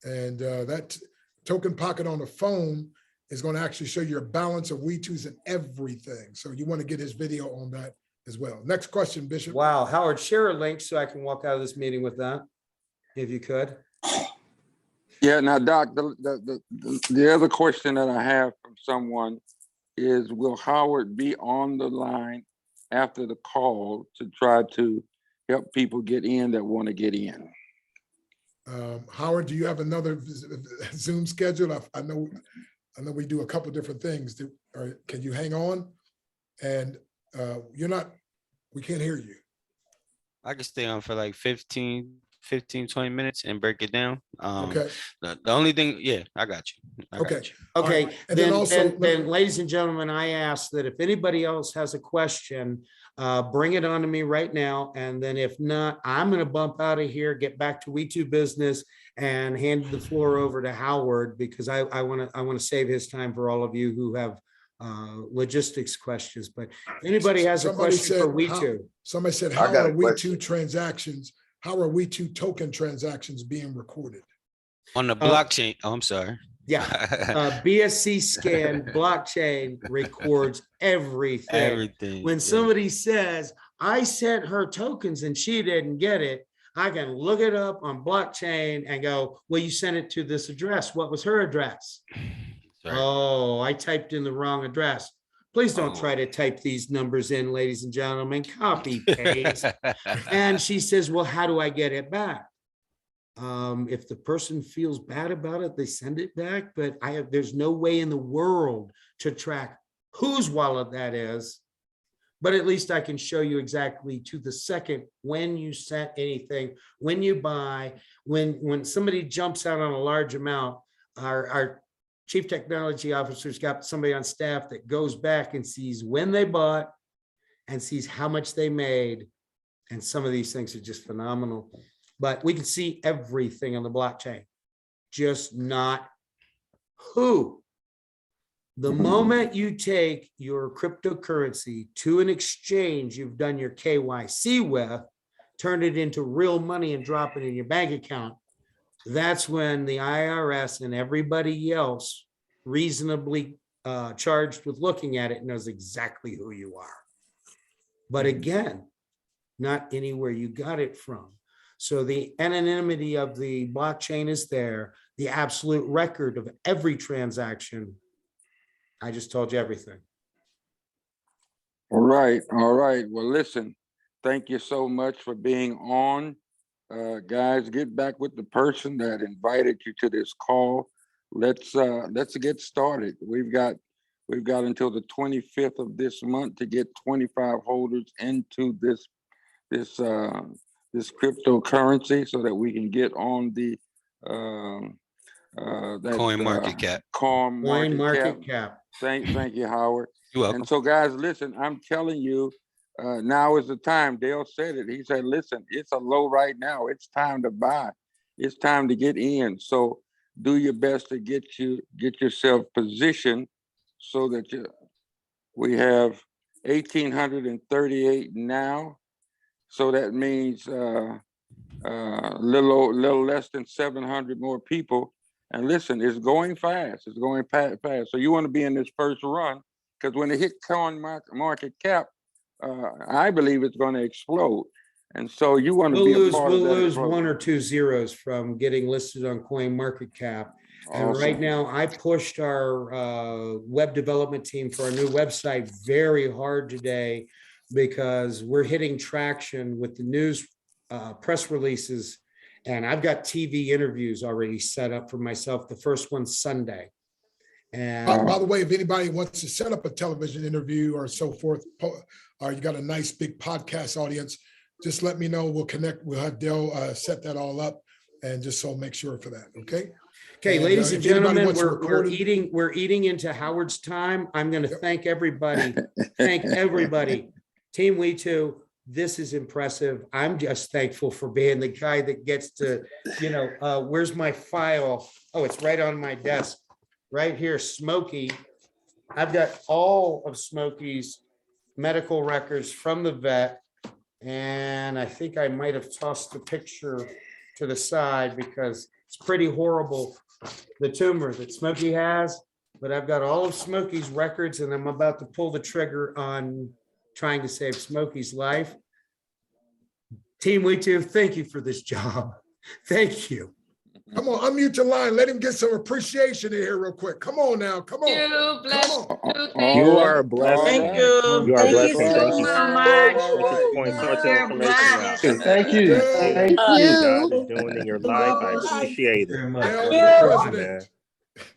And that Token Pocket on the phone is going to actually show you a balance of We2s and everything. So you want to get his video on that as well. Next question, Bishop. Wow, Howard, share a link so I can walk out of this meeting with that, if you could. Yeah, now, Doc, the other question that I have from someone is, will Howard be on the line after the call to try to help people get in that want to get in? Howard, do you have another Zoom schedule? I know we do a couple different things. Can you hang on? And we can't hear you. I can stay on for like 15, 20 minutes and break it down. Okay. The only thing, yeah, I got you. Okay. Okay, Right. And then also, then, ladies and gentlemen, I ask that if anybody else has a question, bring it on to me right now. And then if not, I'm going to bump out of here, get back to We2 business and hand the floor over to Howard, because I want to save his time for all of you who have logistics questions. But if anybody has a question for We2. Somebody said, how are We2 transactions? How are We2 token transactions being recorded? On the blockchain. Oh, I'm sorry. Yeah. BSC scan blockchain records everything. Everything. When somebody says, I sent her tokens and she didn't get it, I can look it up on blockchain and go, well, you sent it to this address. What was her address? Sorry. Oh, I typed in the wrong address. Please don't try to type these numbers in, ladies and gentlemen. Copy, paste. And she says, well, how do I get it back? If the person feels bad about it, they send it back. But there's no way in the world to track whose wallet that is. But at least I can show you exactly to the second when you sent anything, when you buy, when somebody jumps out on a large amount. Our chief technology officer's got somebody on staff that goes back and sees when they bought and sees how much they made. And some of these things are just phenomenal. But we can see everything on the blockchain, just not who. The moment you take your cryptocurrency to an exchange you've done your KYC with turn it into real money and drop it in your bank account, that's when the IRS and everybody else reasonably charged with looking at it knows exactly who you are. But again, not anywhere you got it from. So the anonymity of the blockchain is there, the absolute record of every transaction. I just told you everything. All right, all right. Well, listen, thank you so much for being on. Guys, get back with the person that invited you to this call. Let's get started. We've got until the 25th of this month to get 25 holders into this cryptocurrency so that we can get on the Coin market cap. coin Market cap. Thank you, Howard. You're welcome. And so, guys, listen, I'm telling you, now is the time. Dale said it. He said, listen, it's a low right now. It's time to buy. It's time to get in. So do your best to get yourself positioned so that we have 1,838 now. So that means little less than 700 more people. And listen, it's going fast. It's going fast. So you want to be in this first run, because when it hit coin market cap, I believe it's going to explode. And so you want to be a part of that. We'll lose 1 or 2 zeros from getting listed on Coin Market Cap. And Awesome. right now, I pushed our web development team for our new website very hard today, because we're hitting traction with the news press releases. And I've got TV interviews already set up for myself. The first one's Sunday. And by the way, if anybody wants to set up a television interview or so forth, or you got a nice big podcast audience, just let me know. We'll connect. We'll have Dale set that all up, and just so make sure for that. Okay. Okay, And, ladies and if anybody gentlemen, wants to we're eating into Howard's time. I'm going to thank everybody. Thank everybody. Team We Too. This is impressive. I'm just thankful for being the guy that gets to, where's my file? Oh, it's right on my desk, right here, Smokey. I've got all of Smokey's medical records from the vet. And I think I might have tossed the picture to the side because it's pretty horrible, the tumor that Smokey has. But I've got all of Smokey's records, and I'm about to pull the trigger on trying to save Smokey's life. Team We Too, thank you for this job. Thank you. Come on, unmute your line. Let him get some appreciation in here real quick. Come on now. Come on. You, bless Come on. you. Thank You you. are a blessing. Thank you. You are a Thank blessing. you Thank so you so much. for pointing such You're information out. blessed. Thank you. Thank Thank you. you. God is doing in your life. I appreciate it. Very much. Dale, Yeah. for Man. president.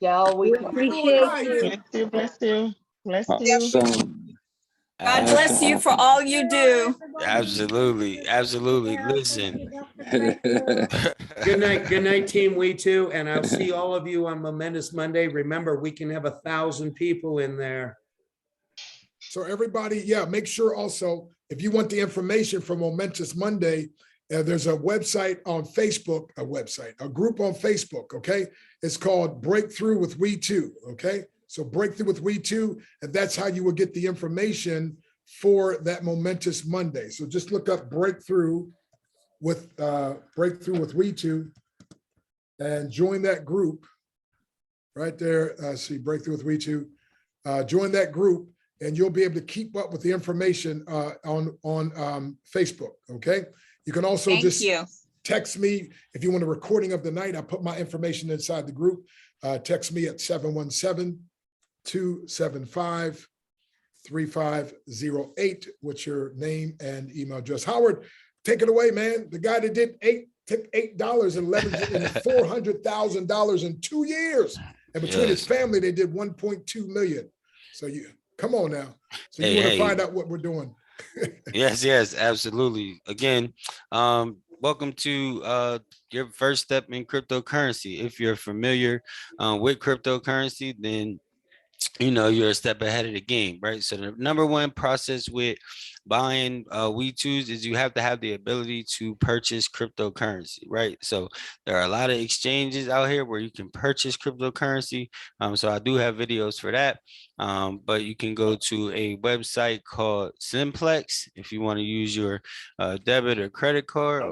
Y'all, we Appreciate you. Bless you, bless you, bless you. Awesome. God bless you for all you do. Absolutely. Absolutely. Listen. Good night, Team We Too. And I'll see all of you on Momentous Monday. Remember, we can have 1,000 people in there. So everybody, yeah, make sure also, if you want the information for Momentous Monday, there's a website on Facebook, a group on Facebook, okay? It's called Breakthrough with We Too, okay? So Breakthrough with We Too, and that's how you will get the information for that Momentous Monday. So just look up Breakthrough with We Too and join that group right there. See Breakthrough with We Too. Join that group, and you'll be able to keep up with the information on Facebook. Okay. You can also text me if you want a recording of the night. I put my information inside the group. Text me at 717-275-3508 with your name and email address. Howard, take it away, man. The guy that took $8 and $400,000 in 2 years. And between his family, they did 1.2 million. So you come on now. So you want to find out what we're doing. Yes, absolutely. Again, welcome to your first step in cryptocurrency. If you're familiar with cryptocurrency, then you're a step ahead of the game, right? So the number one process with buying We2s is you have to have the ability to purchase cryptocurrency, right? So there are a lot of exchanges out here where you can purchase cryptocurrency. So I do have videos for that. But you can go to a website called Simplex if you want to use your debit or credit card.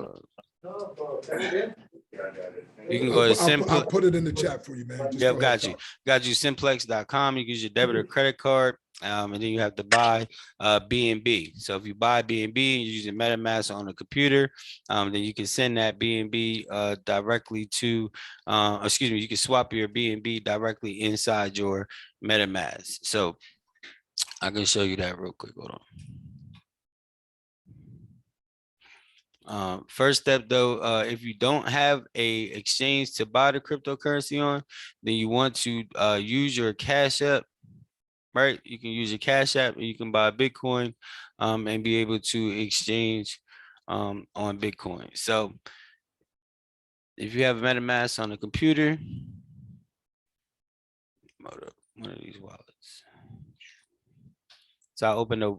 You can go to Simplex. I'll put it in the chat for you, man. Just Yep, go ahead, got you. talk. Got you. Simplex.com. You can use your debit or credit card. And then you have to buy BNB. So if you buy BNB and you're using MetaMask on a computer, then you can send that BNB directly to, excuse me, you can swap your BNB directly inside your MetaMask. So I can show you that real quick. Hold on. First step though, if you don't have a exchange to buy the cryptocurrency on, then you want to use your Cash App, right? You can use your Cash App and you can buy Bitcoin and be able to exchange on Bitcoin. So if you have MetaMask on a computer, load up one of these wallets. So I opened a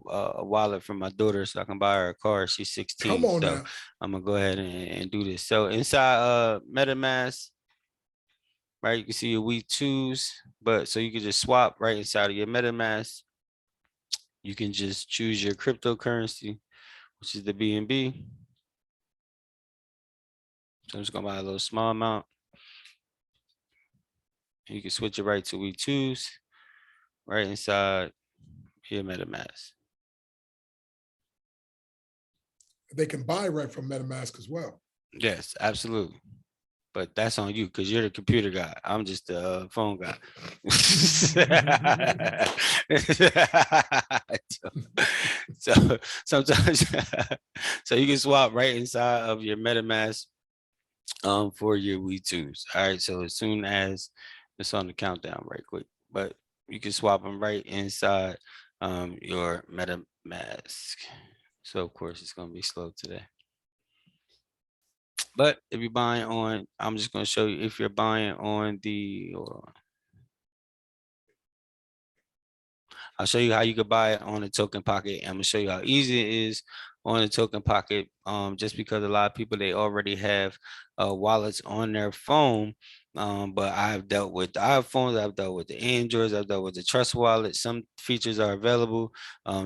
wallet for my daughter so I can buy her a car. She's 16. Come on so now. I'm gonna go ahead and do this. So inside MetaMask, right, you can see your We2s, but so you can just swap right inside of your MetaMask. You can just choose your cryptocurrency, which is the BNB. So I'm just gonna buy a little small amount. You can switch it right to We2s right inside your MetaMask. They can buy right from MetaMask as well. Yes, absolutely. But that's on you because you're the computer guy. I'm just the phone guy. so sometimes, so you can swap right inside of your MetaMask for your We2s. All right. So as soon as it's on the countdown, right quick, but you can swap them right inside your MetaMask. So of course it's gonna be slow today. But if you're buying on, I'm just going to show you if you're buying on the, hold on. I'll show you how you could buy it on the Token Pocket. I'm gonna show you how easy it is on the Token Pocket. Just because a lot of people, they already have wallets on their phone. But I've dealt with the iPhones, I've dealt with the Androids, I've dealt with the Trust Wallet. Some features are available,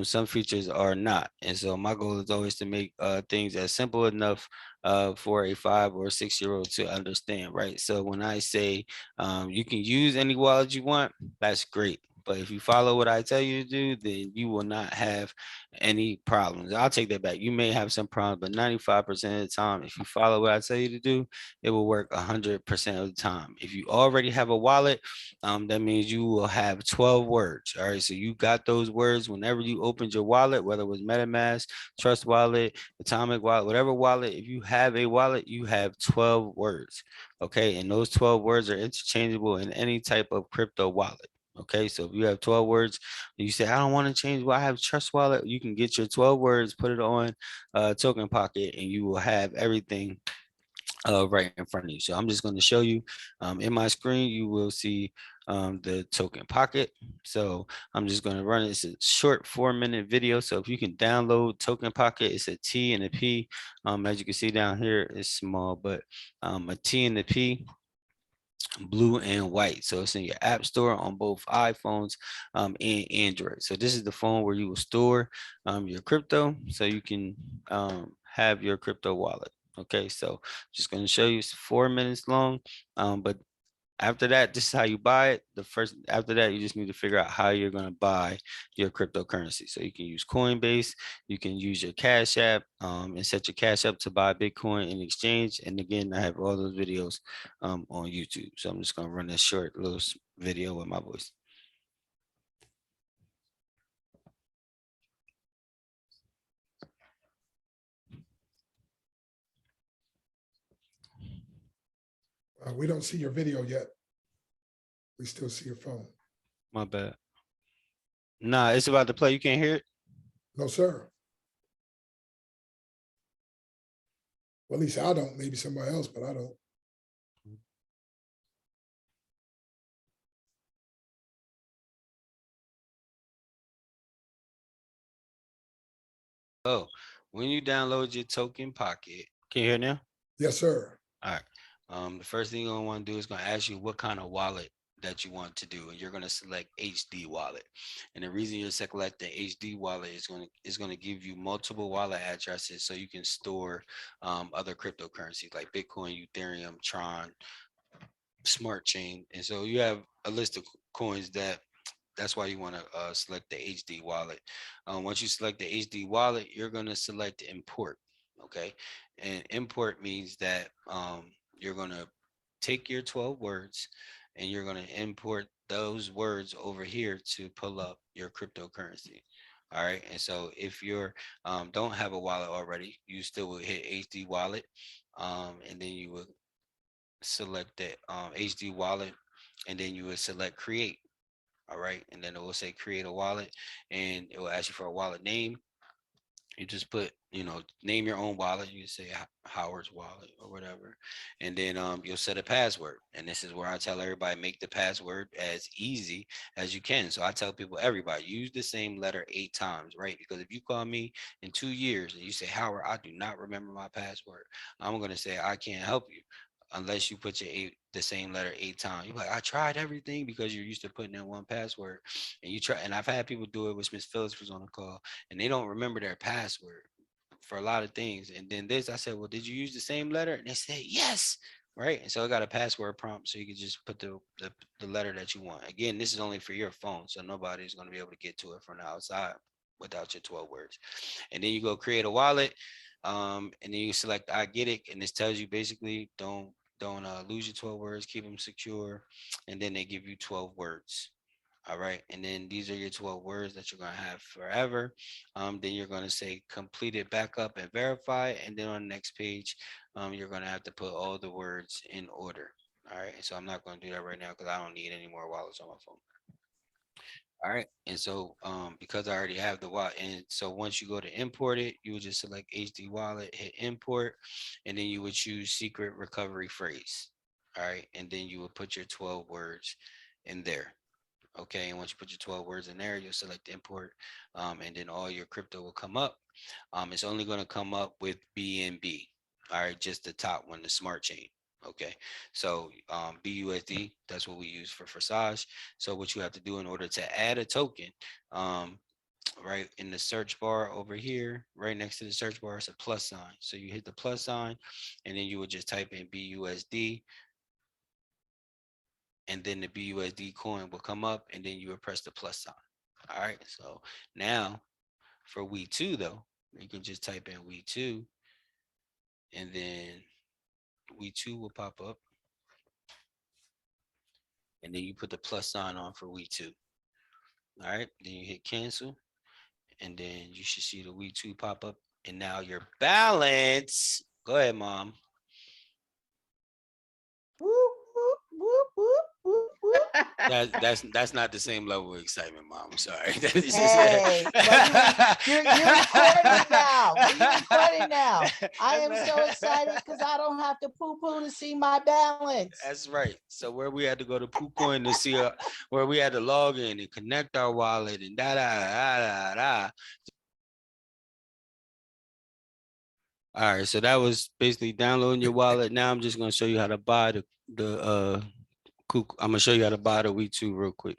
some features are not. And so my goal is always to make things as simple enough for a 5 or 6 year old to understand, right? So when I say you can use any wallet you want, that's great. But if you follow what I tell you to do, then you will not have any problems. I'll take that back. You may have some problems, but 95% of the time, if you follow what I tell you to do, it will work 100% of the time. If you already have a wallet, that means you will have 12 words. All right. So you got those words whenever you opened your wallet, whether it was MetaMask, Trust Wallet, Atomic Wallet, whatever wallet. If you have a wallet, you have 12 words. Okay. And those 12 words are interchangeable in any type of crypto wallet. Okay, so if you have 12 words, you say, I don't want to change, well, I have Trust Wallet, you can get your 12 words, put it on Token Pocket, and you will have everything right in front of you. So I'm just going to show you in my screen, you will see the Token Pocket. So I'm just going to run it. It's a short 4-minute video. So if you can download Token Pocket, it's a T and a P. As you can see down here, it's small, but a T and a P, blue and white. So it's in your app store on both iPhones and Android. So this is the phone where you will store your crypto so you can have your crypto wallet. Okay, so just going to show you, it's 4 minutes long, but after that, this is how you buy it. After that, you just need to figure out how you're going to buy your cryptocurrency. So you can use Coinbase, you can use your Cash App and set your Cash App to buy Bitcoin in exchange. And again, I have all those videos on YouTube. So I'm just going to run this short little video with my voice. We don't see your video yet. We still see your phone. My bad. Nah, it's about to play. You can't hear it? No, sir. Well, at least I don't. Maybe somebody else, but I don't. So when you download your token pocket, can you hear now? Yes, sir. All right. The first thing you're gonna want to do is gonna ask you what kind of wallet that you want to do, and you're gonna select HD wallet. And the reason you're selecting HD wallet is gonna give you multiple wallet addresses so you can store other cryptocurrencies like Bitcoin, Ethereum, Tron, Smart Chain, and so you have a list of coins that's why you want to select the HD wallet. Once you select the HD wallet, you're going to select import. Okay. And import means that you're going to take your 12 words and you're going to import those words over here to pull up your cryptocurrency. All right. And so if you're don't have a wallet already, you still will hit HD wallet. And then you will select the HD wallet, and then you would select create. All right. And then it will say create a wallet, and it will ask you for a wallet name. You just put, name your own wallet. You can say Howard's wallet or whatever. And then you'll set a password. And this is where I tell everybody, make the password as easy as you can. So I tell people, everybody, use the same letter 8 times, right? Because if you call me in 2 years and you say, Howard, I do not remember my password, I'm going to say, I can't help you unless you put the same letter 8 times. You're like, I tried everything, because you're used to putting in one password. And you try, and I've had people do it, which Miss Phillips was on the call, and they don't remember their password for a lot of things. And then I said, well, did you use the same letter? And they said, yes. Right. And so I got a password prompt, so you can just put the letter that you want. Again, this is only for your phone, so nobody's going to be able to get to it from the outside without your 12 words. And then you go create a wallet. And then you select I get it, and this tells you basically don't lose your 12 words, keep them secure. And then they give you 12 words. All right. And then these are your 12 words that you're going to have forever. Then you're going to say complete it, backup, and verify. And then on the next page, you're going to have to put all the words in order. All right. And so I'm not going to do that right now because I don't need any more wallets on my phone. All right. And so because I already have the wallet, and so once you go to import it, you would just select HD wallet, hit import, and then you would choose secret recovery phrase. All right. And then you would put your 12 words in there. Okay. And once you put your 12 words in there, you'll select import, and then all your crypto will come up. It's only going to come up with BNB. All right. Just the top one, the smart chain. Okay, so BUSD, that's what we use for Forsage. So what you have to do in order to add a token, right in the search bar over here, right next to the search bar, is a plus sign. So you hit the plus sign, and then you would just type in BUSD, and then the BUSD coin will come up, and then you would press the plus sign. All right, so now for We2 though, you can just type in We2, and then We2 will pop up. And then you put the plus sign on for We2. All right, then you hit cancel, and then you should see the We2 pop up. And now your balance. Go ahead, Mom. That's not the same level of excitement, Mom. I'm sorry. Hey, but you're recording now. You're recording now. I am so excited because I don't have to poo-poo to see my balance. That's right. So where we had to go to PooCoin to see where we had to log in and connect our wallet and da da da da da. All right, so that was basically downloading your wallet. Now I'm just gonna show you how to buy I'm gonna show you how to buy the We2 real quick.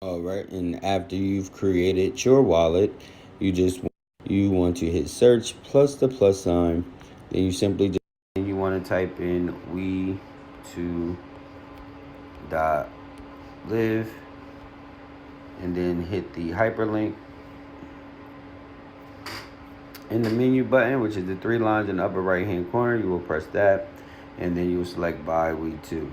All right, and after you've created your wallet, you want to hit search plus the plus sign. Then you simply you want to type in we2.live, and then hit the hyperlink in the menu button, which is the 3 lines in the upper right hand corner. You will press that, and then you will select buy We2.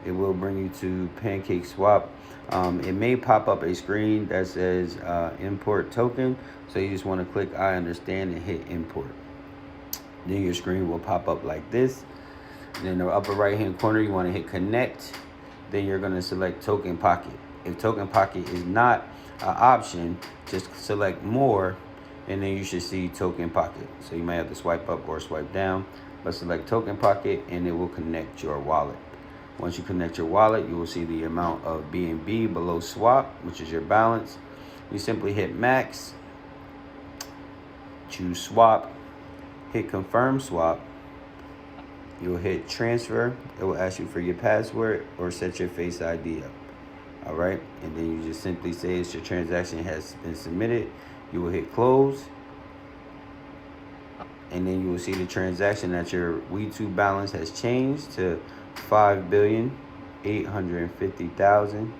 It will bring you to Pancake Swap. It may pop up a screen that says import token, so you just want to click I understand and hit import. Then your screen will pop up like this. And in the upper right hand corner, you want to hit connect. Then you're going to select token pocket. If token pocket is not an option, just select more, and then you should see token pocket. So you may have to swipe up or swipe down, but select token pocket and it will connect your wallet. Once you connect your wallet, you will see the amount of BNB below swap, which is your balance. you simply hit max, choose swap, hit confirm swap. You'll hit transfer. It will ask you for your password or set your Face ID up. All right, and then you just simply say it's your transaction has been submitted. You will hit close, and then you will see the transaction that your We2 balance has changed to 5,850,000.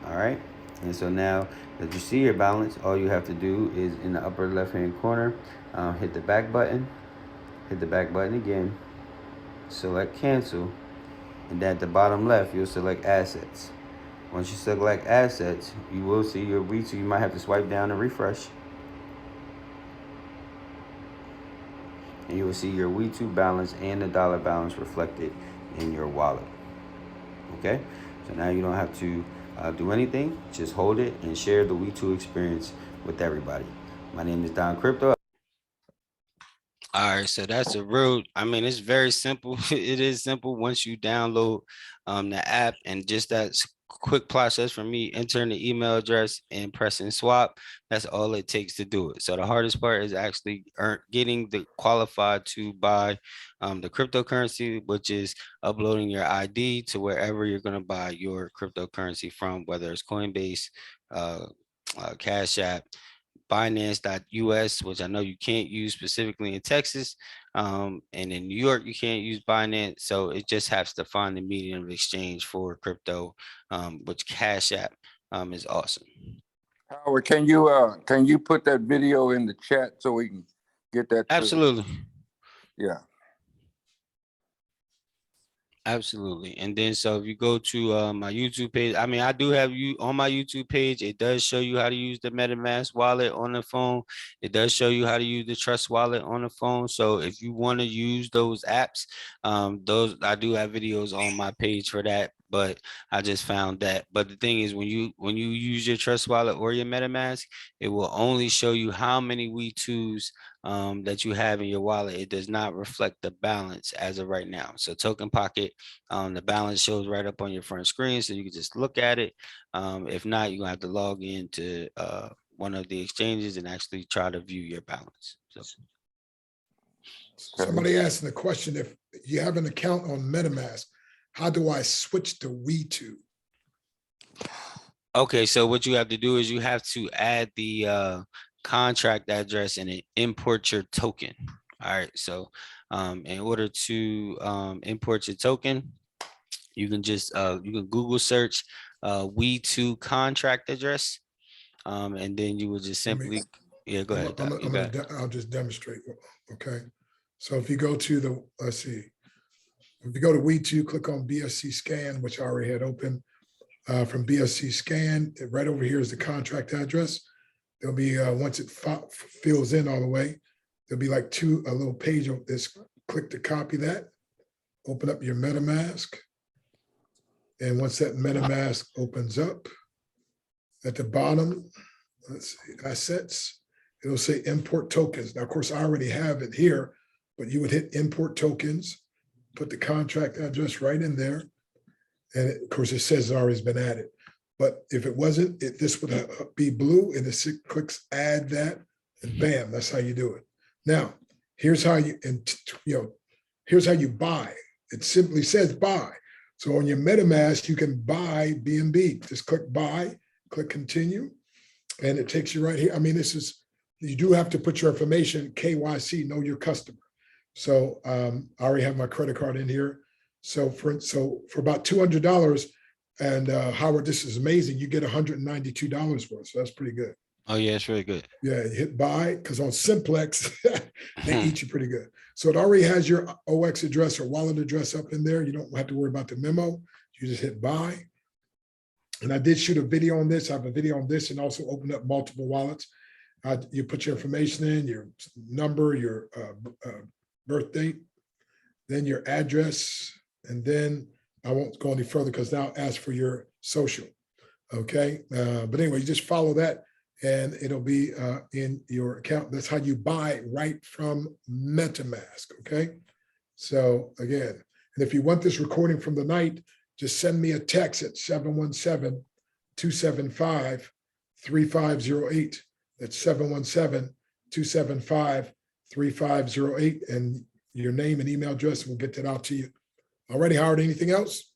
All right, and so now that you see your balance, all you have to do is in the upper left hand corner, hit the back button, hit the back button again, select cancel, and then at the bottom left you'll select assets. Once you select assets, you will see your We2. You might have to swipe down and refresh, and you will see your We2 balance and the dollar balance reflected in your wallet. Okay, so now you don't have to do anything. Just hold it and share the We2 experience with everybody. My name is Don Crypto. All right, so that's a real, I mean, it's very simple. It is simple once you download the app, and just that quick process for me, entering the email address and pressing swap. That's all it takes to do it. So the hardest part is actually getting the qualified to buy the cryptocurrency, which is uploading your ID to wherever you're going to buy your cryptocurrency from, whether it's Coinbase, Cash App, Binance.us, which I know you can't use specifically in Texas, and in New York you can't use Binance. So it just has to find the medium of exchange for crypto, which Cash App is awesome. Howard, can you put that video in the chat so we can get that? Absolutely. Yeah. Absolutely. And then so if you go to my YouTube page, I mean, I do have you on my YouTube page. It does show you how to use the MetaMask wallet on the phone. It does show you how to use the Trust wallet on the phone. So if you want to use those apps, those I do have videos on my page for that. But I just found that. But the thing is, when you use your Trust wallet or your MetaMask, it will only show you how many We2s that you have in your wallet. It does not reflect the balance as of right now. So Token Pocket, the balance shows right up on your front screen, so you can just look at it. If not, you're gonna have to log into one of the exchanges and actually try to view your balance. So Somebody asking the question, if you have an account on MetaMask, how do I switch to We2? okay, so what you have to do is you have to add the contract address and import your token. All right, so in order to import your token, you can just you can Google search We2 contract address, and then you will just simply go ahead. I'll just demonstrate. Okay, so if you go to the, let's see, if you go to We2, click on BSC scan, which I already had open. From BSC scan, right over here is the contract address. There'll be once it fills in all the way, there'll be like a little page of this. Click to copy that. Open up your MetaMask. And once that MetaMask opens up, at the bottom, let's see, assets, it'll say import tokens. Now, of course, I already have it here, but you would hit import tokens, put the contract address right in there. And of course, it says it's already been added. But if it wasn't, this would be blue, and it clicks add that, and bam, that's how you do it. Now, here's how here's how you buy. It simply says buy. So on your MetaMask, you can buy BNB. Just click buy, click continue, and it takes you right here. I mean, you do have to put your information, KYC, know your customer. So I already have my credit card in here. So for about $200, and Howard, this is amazing. You get $192 worth. So that's pretty good. Oh yeah, it's really good. Yeah, hit buy, because on Simplex, they eat you pretty good. So it already has your OX address or wallet address up in there. You don't have to worry about the memo. You just hit buy. And I did shoot a video on this. I have a video on this, and also open up multiple wallets. You put your information in, your number, your birth date, then your address, and then I won't go any further because now ask for your social. Okay, but anyway, you just follow that, and it'll be in your account. That's how you buy right from MetaMask. Okay, so again, and if you want this recording from the night, just send me a text at 717-275-3682. 3508. That's 717-275-3508. And your name and email address, we'll get that out to you. Already, Howard, anything else?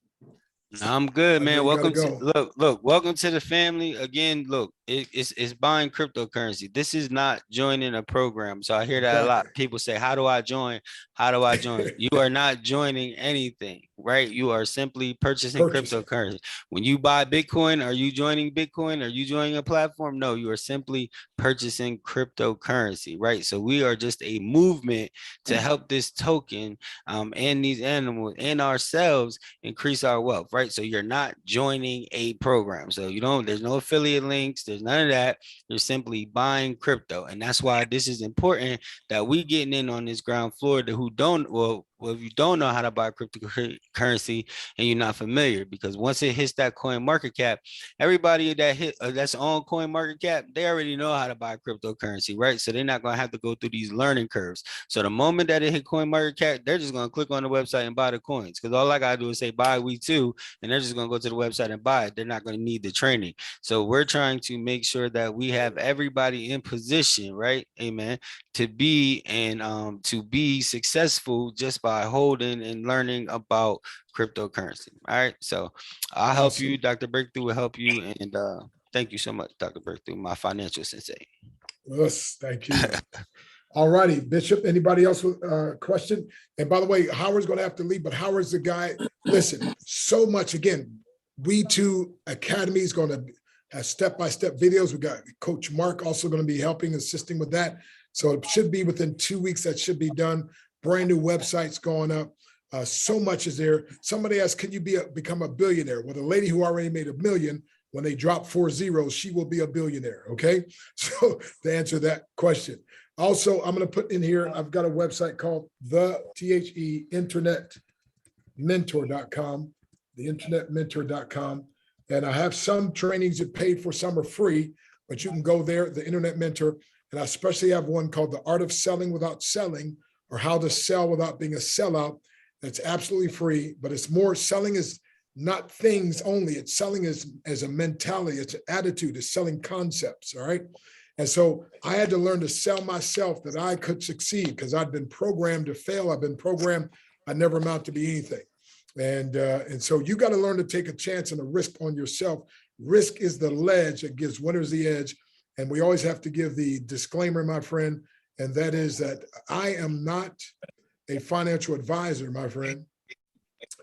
I'm good, I know man. you Welcome gotta to go. look, welcome to the family. Again, look, it's buying cryptocurrency. This is not joining a program. So I hear that a lot. Exactly. People say, how do I join? How do I join? You are not joining anything, right? You are simply purchasing cryptocurrency. When you buy Bitcoin, are you joining Bitcoin? Are you joining a platform? No, you are simply purchasing cryptocurrency, right? So we are just a movement to help this token and these animals and ourselves increase our wealth, right? So you're not joining a program. So you don't, there's no affiliate links, there's none of that. You're simply buying crypto. And that's why this is important that we getting in on this ground floor to who don't, well, if you don't know how to buy cryptocurrency and you're not familiar, because once it hits that coin market cap, everybody that hit that's on coin market cap, they already know how to buy cryptocurrency, right? So they're not going to have to go through these learning curves. So the moment that it hit coin market cap, they're just going to click on the website and buy the coins, because all I got to do is say buy we too, and they're just going to go to the website and buy it. They're not going to need the training. So we're trying to make sure that we have everybody in position, right? Amen. To be and to be successful just by holding and learning about cryptocurrency. All right. So I'll help you. Dr. Breakthrough will help you. And thank you so much, Dr. Breakthrough, my financial sensei. Yes, thank you. All righty, Bishop, anybody else with a question? And by the way, Howard's going to have to leave, but Howard's the guy. Listen, so much, again, We2 Academy is going to have step-by-step videos. We got Coach Mark also going to be helping, assisting with that. So it should be within 2 weeks that should be done. Brand new websites going up. So much is there. Somebody asked, can you become a billionaire? Well, the lady who already made $1 million, when they drop 4 zeros, she will be a billionaire, okay? So to answer that question. Also, I'm going to put in here, I've got a website called internetmentor.com, theinternetmentor.com. And I have some trainings that paid for, some are free, but you can go there, the Internet Mentor. And I especially have one called The Art of Selling Without Selling, or How to Sell Without Being a Sellout. That's absolutely free, but it's more, selling is not things only. It's selling as a mentality, it's an attitude, it's selling concepts, all right? And so I had to learn to sell myself that I could succeed, because I'd been programmed to fail. I've been programmed I never amount to be anything. And so you got to learn to take a chance and a risk on yourself. Risk is the ledge that gives winners the edge. And we always have to give the disclaimer, my friend, and that is that I am not a financial advisor, my friend.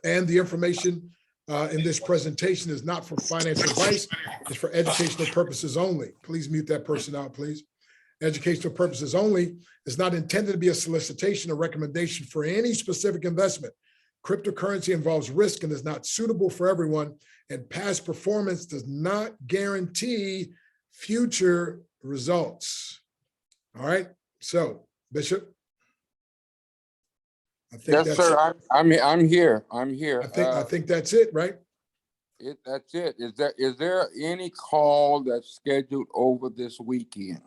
And the information in this presentation is not for financial advice. It's for educational purposes only. Please mute that person out, please. Educational purposes only is not intended to be a solicitation or recommendation for any specific investment. Cryptocurrency involves risk and is not suitable for everyone, and past performance does not guarantee future results. All right, so Bishop. I think yes, sir. I'm here. I'm here. I think that's it, right? That's it. Is there any call that's scheduled over this weekend?